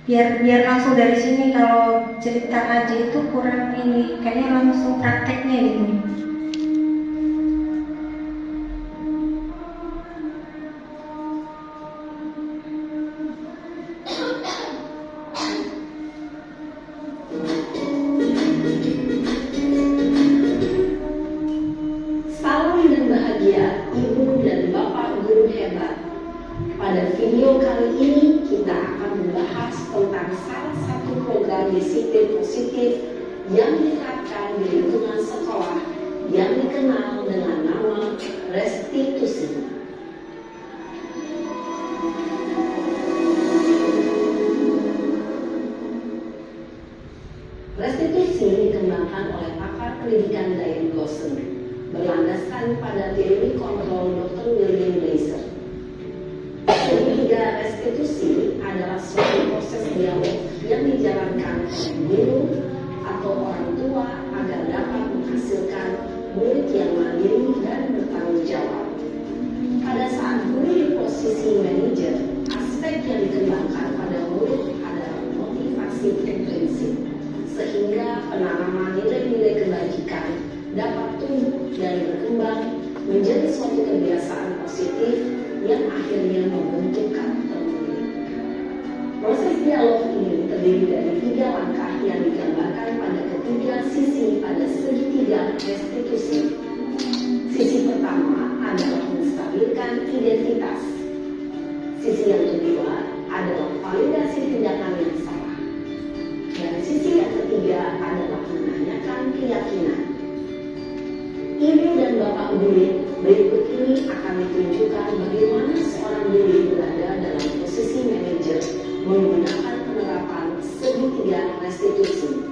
Speaker 2: Biar langsung dari sini, kalau cerita aja itu kurang ini, kayaknya langsung prakteknya gitu.
Speaker 6: Pada video kali ini kita akan membahas tentang salah satu program disiplin positif yang diterapkan di lingkungan sekolah yang dikenal dengan nama restitusi. Restitusi dikembangkan oleh pakar pendidikan Diane Gosling berlandaskan pada teori kontrol Dr. William Blaser. Ketiga, restitusi adalah suatu proses dialog yang dijalankan oleh guru atau orang tua agar dapat menghasilkan murid yang mandiri dan bertanggung jawab. Pada saat guru di posisi manajer, aspek yang dikembangkan pada murid adalah motivasi prinsip, sehingga penanaman nilai-nilai kebajikan dapat tumbuh dan berkembang menjadi suatu kebiasaan positif yang akhirnya membentuk karakter murid. Proses dialog ini terdiri dari 3 langkah yang digambarkan pada ketiga sisi pada segitiga restitusi. Sisi pertama adalah menstabilkan identitas. Sisi yang kedua adalah validasi tindakan yang salah. Dan sisi yang ketiga adalah menanyakan keyakinan. Ibu dan bapak murid, berikut ini akan ditunjukkan bagaimana seorang guru berada dalam posisi manajer menggunakan penerapan segitiga restitusi.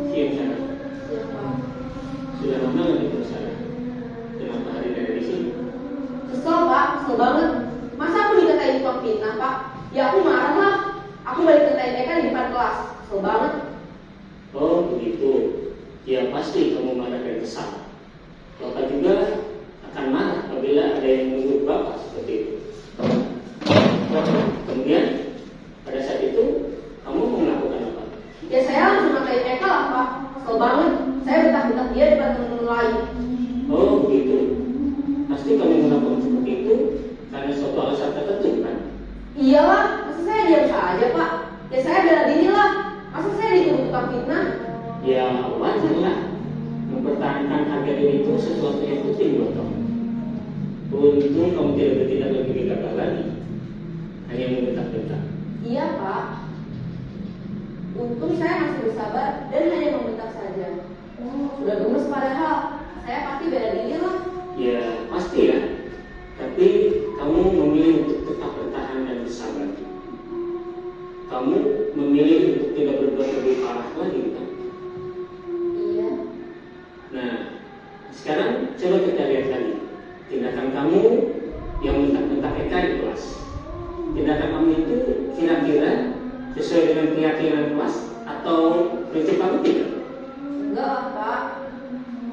Speaker 7: Siap sana. Sudah lama nggak di perusahaan? Kenapa hari ini ada di sini?
Speaker 8: Kesel Pak, kesel banget. Masa aku dikatain tukang fitnah Pak? Ya aku marah lah. Aku balik ke TPK di depan kelas. Kesel banget.
Speaker 7: Oh begitu. Ya pasti kamu marah dan kesal. Bapak juga akan marah apabila ada yang menuduh Bapak seperti itu. Kemudian pada saat itu kamu mau melakukan apa?
Speaker 8: Ya saya langsung makain Eka lah Pak. Kesel banget. Saya bentak-bentak dia depan teman-teman lain.
Speaker 7: Oh begitu. Pasti kamu melakukan seperti itu karena suatu alasan tertentu kan?
Speaker 8: Iyalah, masa saya diam saja Pak? Ya saya bela diri lah. Masa saya dituduh tukang fitnah?
Speaker 7: Ya wajar lah. Mempertahankan harga diri itu sesuatu yang penting buat kamu. Untung kamu tidak bertindak lebih gegabah lagi, hanya membentak-bentak.
Speaker 8: Iya Pak. Untung saya masih bersabar dan hanya membentak saja. Sudah gemes padahal. Saya pasti bela diri lah.
Speaker 7: Ya pasti ya. Tapi kamu memilih untuk tetap bertahan dan bersabar. Kamu memilih untuk tidak berbuat lebih parah lagi kan?
Speaker 8: Iya.
Speaker 7: Nah, sekarang coba kita lihat lagi tindakan kamu yang bentak-bentak Eka di kelas. Tindakan kamu itu kira-kira sesuai dengan keyakinan kelas atau prinsip kamu tidak?
Speaker 8: Enggak lah Pak.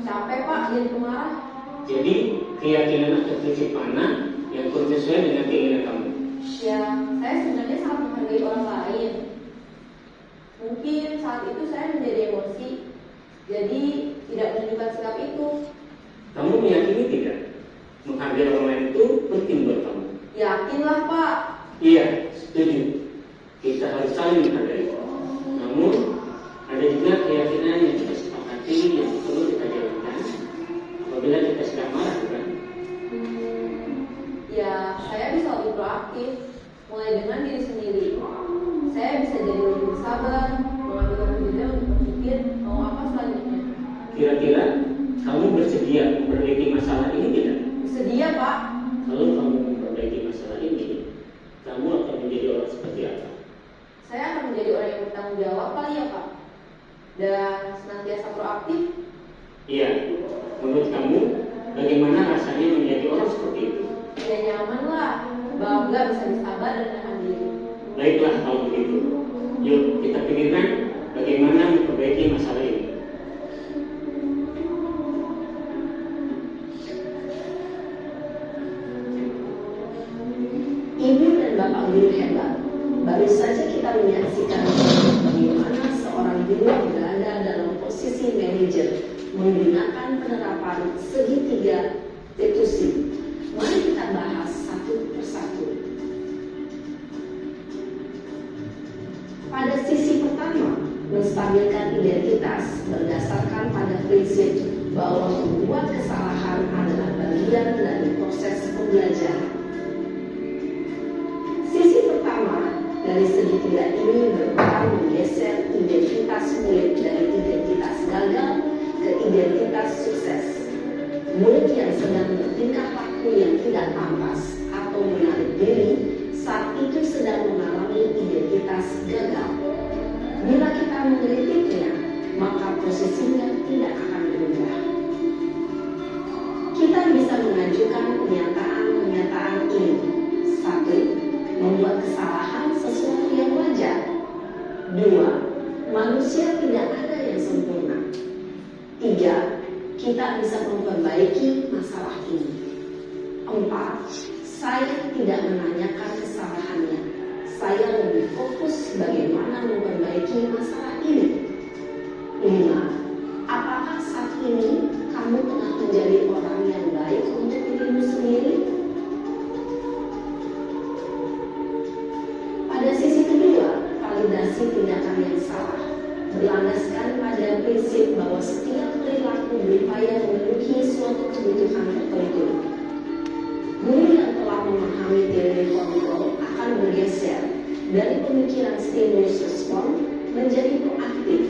Speaker 8: Capek Pak jadi pemarah.
Speaker 7: Jadi keyakinan atau prinsip mana yang kurang sesuai dengan keinginan kamu?
Speaker 8: Ya, saya sebenarnya sangat menghargai orang lain. Mungkin saat itu saya menjadi emosi, jadi tidak menunjukkan sikap itu.
Speaker 7: Kamu meyakini tidak? Menghargai orang lain itu penting buat kamu.
Speaker 8: Yakinlah Pak.
Speaker 7: Iya, setuju. Kita harus saling menghargai. Namun ada juga keyakinan yang kita sepakati yang perlu kita jalankan apabila kita sedang marah, bukan?
Speaker 8: Ya, saya bisa lebih proaktif, mulai dengan diri sendiri. Saya bisa jadi lebih bersabar, mengambil waktu jeda untuk berpikir mau apa selanjutnya.
Speaker 7: Kira-kira kamu bersedia memperbaiki masalah ini tidak?
Speaker 8: Bersedia Pak.
Speaker 7: Kalau kamu memperbaiki masalah ini, kamu akan menjadi orang seperti apa?
Speaker 8: Saya akan menjadi orang yang bertanggung jawab kali ya Pak. Dan senantiasa proaktif.
Speaker 7: Iya, menurut kamu bagaimana rasanya menjadi orang seperti itu?
Speaker 8: Ya nyaman lah, bangga bisa bersabar dan menahan diri.
Speaker 7: Baiklah kalau begitu. Yuk kita pikirkan bagaimana memperbaiki masalah ini.
Speaker 6: Ibu dan Bapak guru hebat. Baru saja kita menyaksikan bagaimana seorang guru berada dalam posisi manajer menggunakan penerapan segitiga Fitosi. Mari kita bahas satu persatu. Pada sisi pertama, menstabilkan identitas berdasarkan pada prinsip bahwa membuat kesalahan adalah bagian dari proses pembelajaran. Sisi pertama dari segitiga ini berperan menggeser identitas murid dari identitas gagal ke identitas sukses. Murid yang sedang bertingkah laku yang tidak pantas atau menarik diri saat itu sedang mengalami identitas gagal. Bila kita mengkritiknya, maka posisinya tidak akan berubah. Kita bisa mengajukan pernyataan ini. 1. Membuat kesalahan sesuatu yang wajar. 2. Manusia tidak ada yang sempurna. 3. Kita bisa memperbaiki masalah ini. 4. Saya tidak menanyakan kesalahannya. Saya lebih fokus bagaimana memperbaiki masalah ini. 5. Apakah saat ini kamu tengah menjadi orang yang baik untuk dirimu sendiri? Pada sisi kedua, validasi tindakan yang salah berlandaskan pada prinsip bahwa setiap perilaku berupaya memenuhi suatu kebutuhan tertentu. Guru yang telah memahami teori kontrol akan bergeser dari pemikiran stimulus respon menjadi proaktif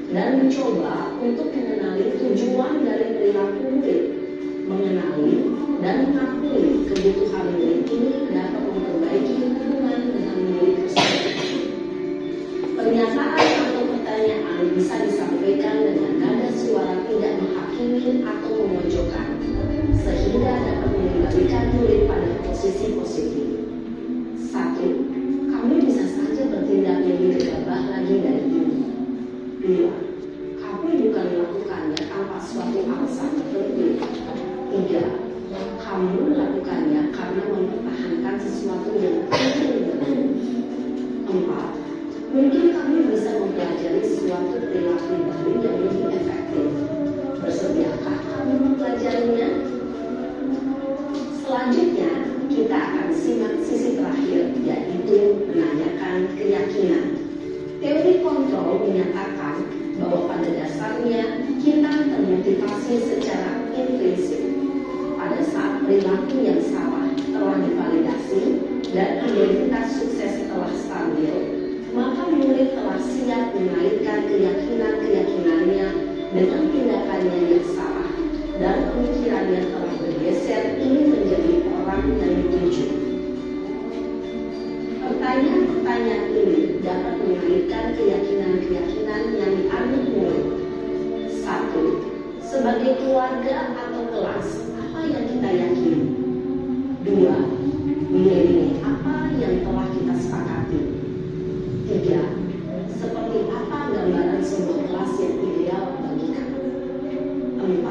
Speaker 6: dan mencoba untuk mengenali tujuan dari perilaku murid, mengenali dan mengakui kebutuhan murid ini dapat memperbaiki hubungan dengan murid tersebut. Pernyataan atau pertanyaan bisa disampaikan dengan nada suara tidak menghakimi atau memojokkan, sehingga dapat mengembalikan murid pada posisi positif. 1. Kamu bisa saja bertindak lebih gegabah lagi dari ini. 2. Kamu bukan melakukannya tanpa suatu alasan tertentu. 3. kamu melakukannya karena mempertahankan sesuatu yang penting bagimu. 4. Mungkin kamu bisa mempelajari suatu perilaku baru yang lebih efektif. Bersediakah kamu mempelajarinya? Selanjutnya, kita akan simak sisi terakhir, yaitu menanyakan keyakinan. Teori kontrol menyatakan bahwa pada dasarnya kita termotivasi secara intrinsik. Pada saat perilaku yang salah telah divalidasi dan identitas sukses telah stabil, maka murid telah siap mengaitkan keyakinan-keyakinannya dengan tindakannya yang salah dan pemikirannya telah bergeser ingin menjadi orang yang dituju. Pertanyaan-pertanyaan ini dapat mengaitkan keyakinan-keyakinan yang dianut murid. 1. Sebagai keluarga atau kelas, apa yang kita yakini? 2. Mengiringi apa yang telah kita sepakati. 3. Seperti apa gambaran sebuah kelas yang ideal bagi kamu. 4.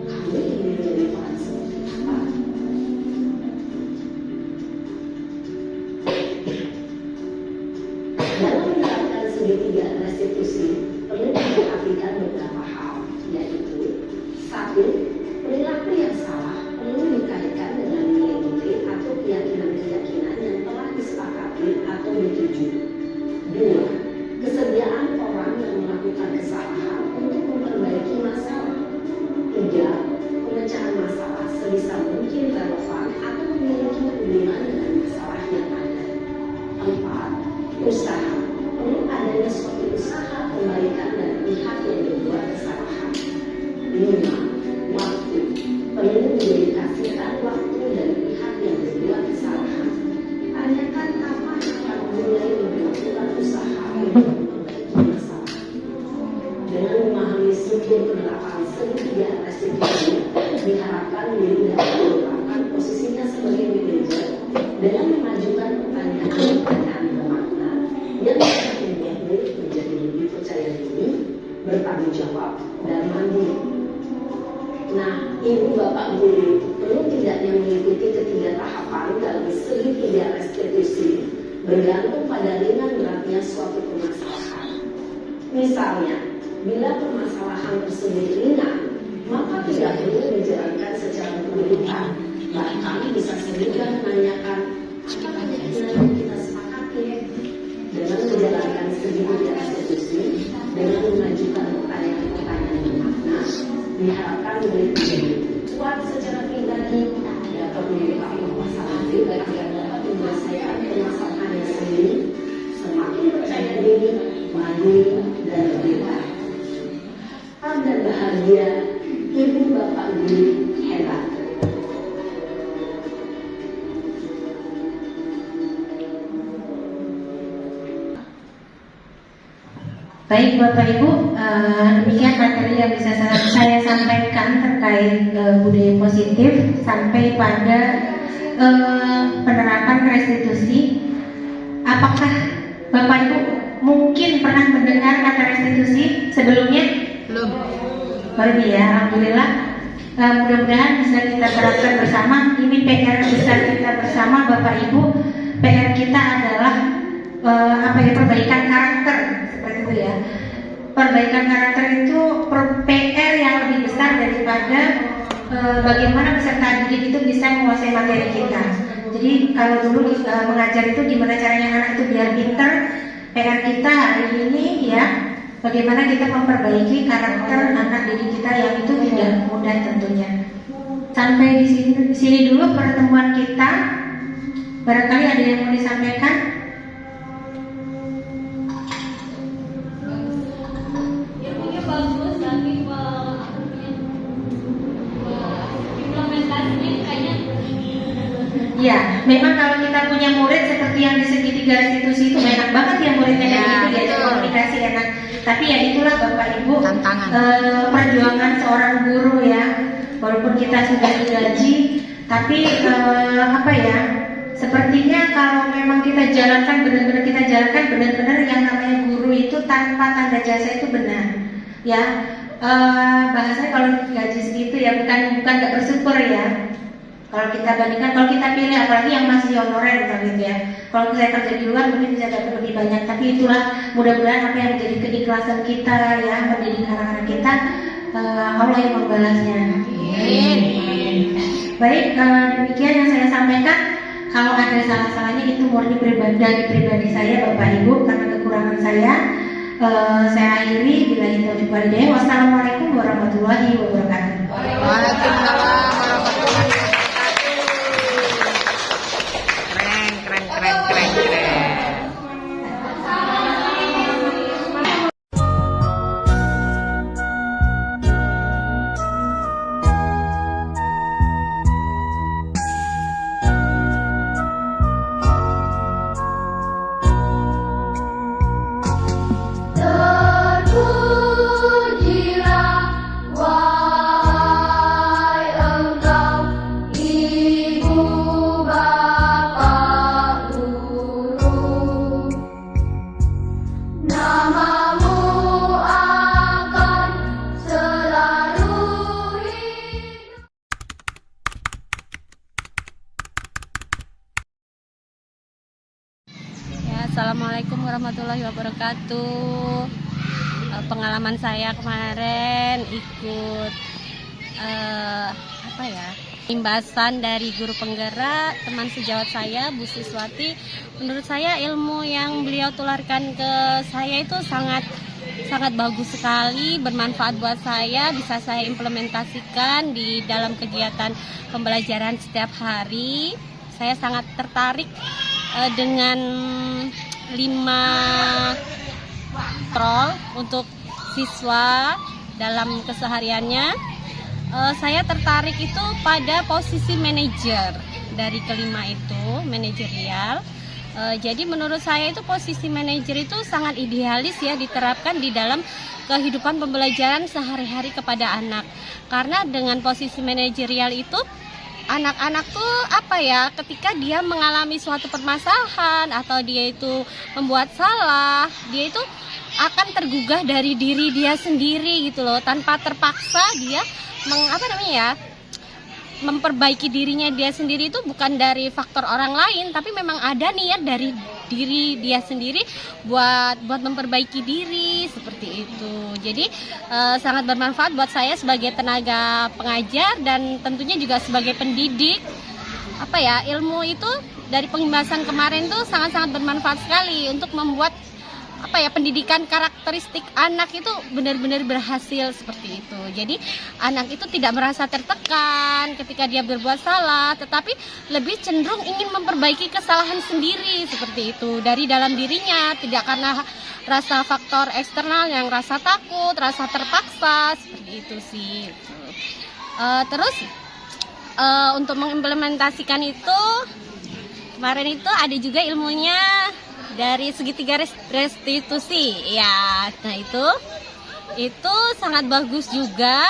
Speaker 6: Kamu ingin menjadi orang seperti apa? Dalam menerapkan segitiga restitusi, perlu diperhatikan beberapa hal, yaitu 1. Perilaku yang salah perlu dikaitkan dengan nilai-nilai atau keyakinan-keyakinan yang telah disepakati atau dituju. 2. Kesediaan orang yang melakukan kesalahan untuk memperbaiki masalah. 3. Pemecahan masalah sebisa mungkin relevan atau memiliki hubungan dengan masalah yang ada. 4. Usaha. Perlu adanya suatu usaha kebaikan dari pihak yang berbuat kesalahan. 5. Waktu. Perlu mendedikasikan waktu dari pihak yang berbuat kesalahan. Tanyakan kapan akan mulai melakukan usaha untuk memperbaiki masalah. Dengan memahami struktur penerapan segitiga restitusi, diharapkan murid dapat menerapkan posisinya sebagai manajer dengan mengajukan pertanyaan-pertanyaan bermakna yang dapat membuat murid menjadi lebih percaya diri, bertanggung jawab, dan mandiri. Nah, ibu bapak guru perlu tidaknya mengikuti ketiga tahapan dalam segitiga restitusi bergantung pada ringan beratnya suatu permasalahan. Misalnya, bila permasalahan tersebut ringan, maka tidak perlu dijalankan secara berurutan. Bahkan bisa segera menanyakan apa yang kita sepakati. Dengan menjalankan segitiga restitusi, dengan mengajukan pertanyaan-pertanyaan bermakna, diharapkan murid menjadi kuat secara pribadi, dapat mengetahui masalah pribadi yang dapat menyelesaikan permasalahannya sendiri, semakin percaya diri, mandiri, dan berdaya. Dan bahagia, ibu bapak guru hebat.
Speaker 2: Baik Bapak Ibu, demikian materi yang bisa saya sampaikan terkait budaya positif sampai pada penerapan restitusi. Apakah Bapak Ibu mungkin pernah mendengar kata restitusi sebelumnya? Belum. Baru ya, alhamdulillah. Mudah-mudahan bisa kita terapkan bersama. Ini PR besar kita bersama Bapak Ibu. PR kita adalah perbaikan karakter. Itu ya, perbaikan karakter itu PR yang lebih besar daripada bagaimana peserta didik itu bisa menguasai materi kita. Jadi kalau dulu mengajar itu gimana caranya anak itu biar pinter, PR kita hari ini ya bagaimana kita memperbaiki karakter anak didik kita yang itu tidak mudah tentunya. Sampai di sini dulu pertemuan kita. Barangkali ada yang mau disampaikan?
Speaker 5: Bagus, tapi implementasinya kayaknya
Speaker 2: ya, memang kalau kita punya murid seperti yang di segitiga restitusi itu enak banget ya muridnya kayak gitu, diajak komunikasi enak. Tapi ya itulah Bapak Ibu perjuangan seorang guru ya. Walaupun kita sudah digaji, tapi sepertinya kalau memang kita jalankan benar-benar yang namanya guru itu tanpa tanda jasa itu benar. Ya, bahasanya kalau gaji segitu ya bukan nggak bersyukur ya. Kalau kita bandingkan, kalau kita pilih apalagi yang masih honorer gitu ya. Kalau saya kerja di luar mungkin bisa dapat lebih banyak. Tapi itulah mudah-mudahan apa yang menjadi keikhlasan kita ya mendidik anak-anak kita, Allah yang membalasnya. Baik, demikian yang saya sampaikan. Kalau ada salah-salahnya itu murni dari pribadi saya, Bapak Ibu, karena kekurangan saya akhiri. Bila itu walidain. Wassalamualaikum warahmatullahi wabarakatuh.
Speaker 3: Waalaikumsalam warahmatullahi wabarakatuh. Keren.
Speaker 5: Terpujilah wahai engkau, ibu bapak guru, namamu akan selalu hidup.
Speaker 9: Ya, assalamualaikum warahmatullahi wabarakatuh. Pengalaman saya kemarin ikut imbasan dari guru penggerak teman sejawat saya Bu Siswati. Menurut saya ilmu yang beliau tularkan ke saya itu sangat bagus sekali, bermanfaat buat saya, bisa saya implementasikan di dalam kegiatan pembelajaran setiap hari. Saya sangat tertarik dengan 5 troll untuk siswa dalam kesehariannya. Saya tertarik itu pada posisi manajer dari kelima itu, manajerial. Jadi menurut saya itu posisi manajer itu sangat idealis ya diterapkan di dalam kehidupan pembelajaran sehari-hari kepada anak. Karena dengan posisi manajerial itu anak-anak tuh ketika dia mengalami suatu permasalahan atau dia itu membuat salah, dia itu akan tergugah dari diri dia sendiri gitu loh, tanpa terpaksa dia memperbaiki dirinya dia sendiri. Itu bukan dari faktor orang lain, tapi memang ada niat dari diri dia sendiri buat memperbaiki diri seperti itu. Jadi sangat bermanfaat buat saya sebagai tenaga pengajar dan tentunya juga sebagai pendidik. Ilmu itu dari pengimbasan kemarin tuh sangat-sangat bermanfaat sekali untuk membuat pendidikan karakteristik anak itu benar-benar berhasil seperti itu. Jadi anak itu tidak merasa tertekan ketika dia berbuat salah, tetapi lebih cenderung ingin memperbaiki kesalahan sendiri seperti itu dari dalam dirinya, tidak karena rasa faktor eksternal yang rasa takut, rasa terpaksa seperti itu sih. Terus untuk mengimplementasikan itu kemarin itu ada juga ilmunya dari segitiga restitusi ya. Nah itu sangat bagus juga.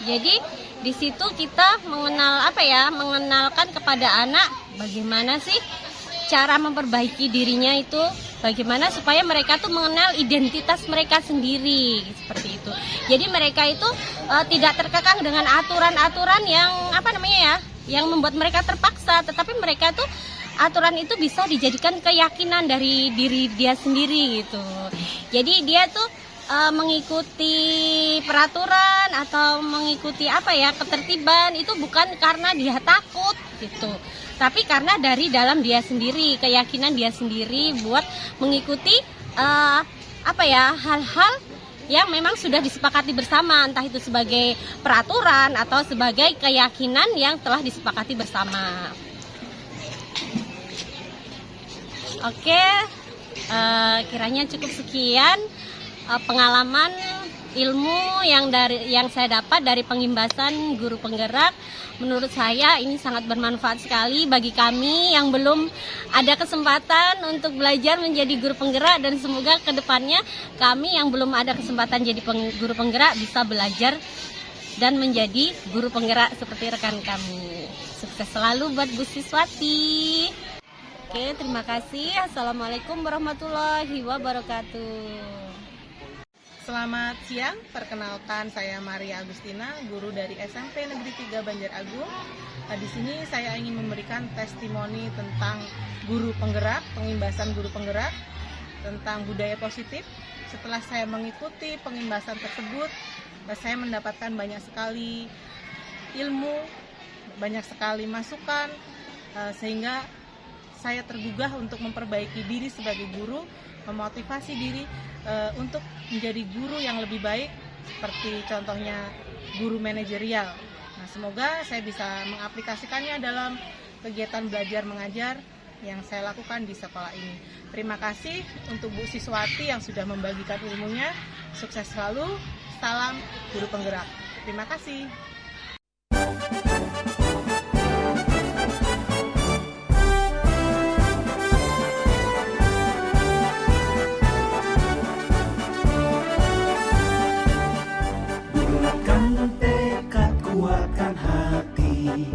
Speaker 9: Jadi di situ kita mengenalkan kepada anak bagaimana sih cara memperbaiki dirinya itu, bagaimana supaya mereka tuh mengenal identitas mereka sendiri seperti itu. Jadi mereka itu tidak terkekang dengan aturan-aturan yang yang membuat mereka terpaksa, tetapi mereka tuh aturan itu bisa dijadikan keyakinan dari diri dia sendiri gitu. Jadi dia tuh mengikuti peraturan atau mengikuti ketertiban itu bukan karena dia takut gitu, tapi karena dari dalam dia sendiri, keyakinan dia sendiri buat mengikuti hal-hal yang memang sudah disepakati bersama, entah itu sebagai peraturan atau sebagai keyakinan yang telah disepakati bersama. Oke, kiranya cukup sekian pengalaman ilmu yang saya dapat dari pengimbasan guru penggerak. Menurut saya ini sangat bermanfaat sekali bagi kami yang belum ada kesempatan untuk belajar menjadi guru penggerak, dan semoga kedepannya kami yang belum ada kesempatan jadi guru penggerak bisa belajar dan menjadi guru penggerak seperti rekan kami. Sukses selalu buat Bu Siswati. Oke, terima kasih. Assalamualaikum warahmatullahi wabarakatuh.
Speaker 10: Selamat siang, perkenalkan saya Maria Agustina, guru dari SMP Negeri 3 Banjaragung. Di sini saya ingin memberikan testimoni tentang guru penggerak, pengimbasan guru penggerak, tentang budaya positif. Setelah saya mengikuti pengimbasan tersebut, saya mendapatkan banyak sekali ilmu, banyak sekali masukan, sehingga saya tergugah untuk memperbaiki diri sebagai guru, memotivasi diri untuk menjadi guru yang lebih baik, seperti contohnya guru manajerial. Nah, semoga saya bisa mengaplikasikannya dalam kegiatan belajar mengajar yang saya lakukan di sekolah ini. Terima kasih untuk Bu Siswati yang sudah membagikan ilmunya. Sukses selalu. Salam guru penggerak. Terima kasih.
Speaker 1: Bulatkan tekad, kuatkan hati.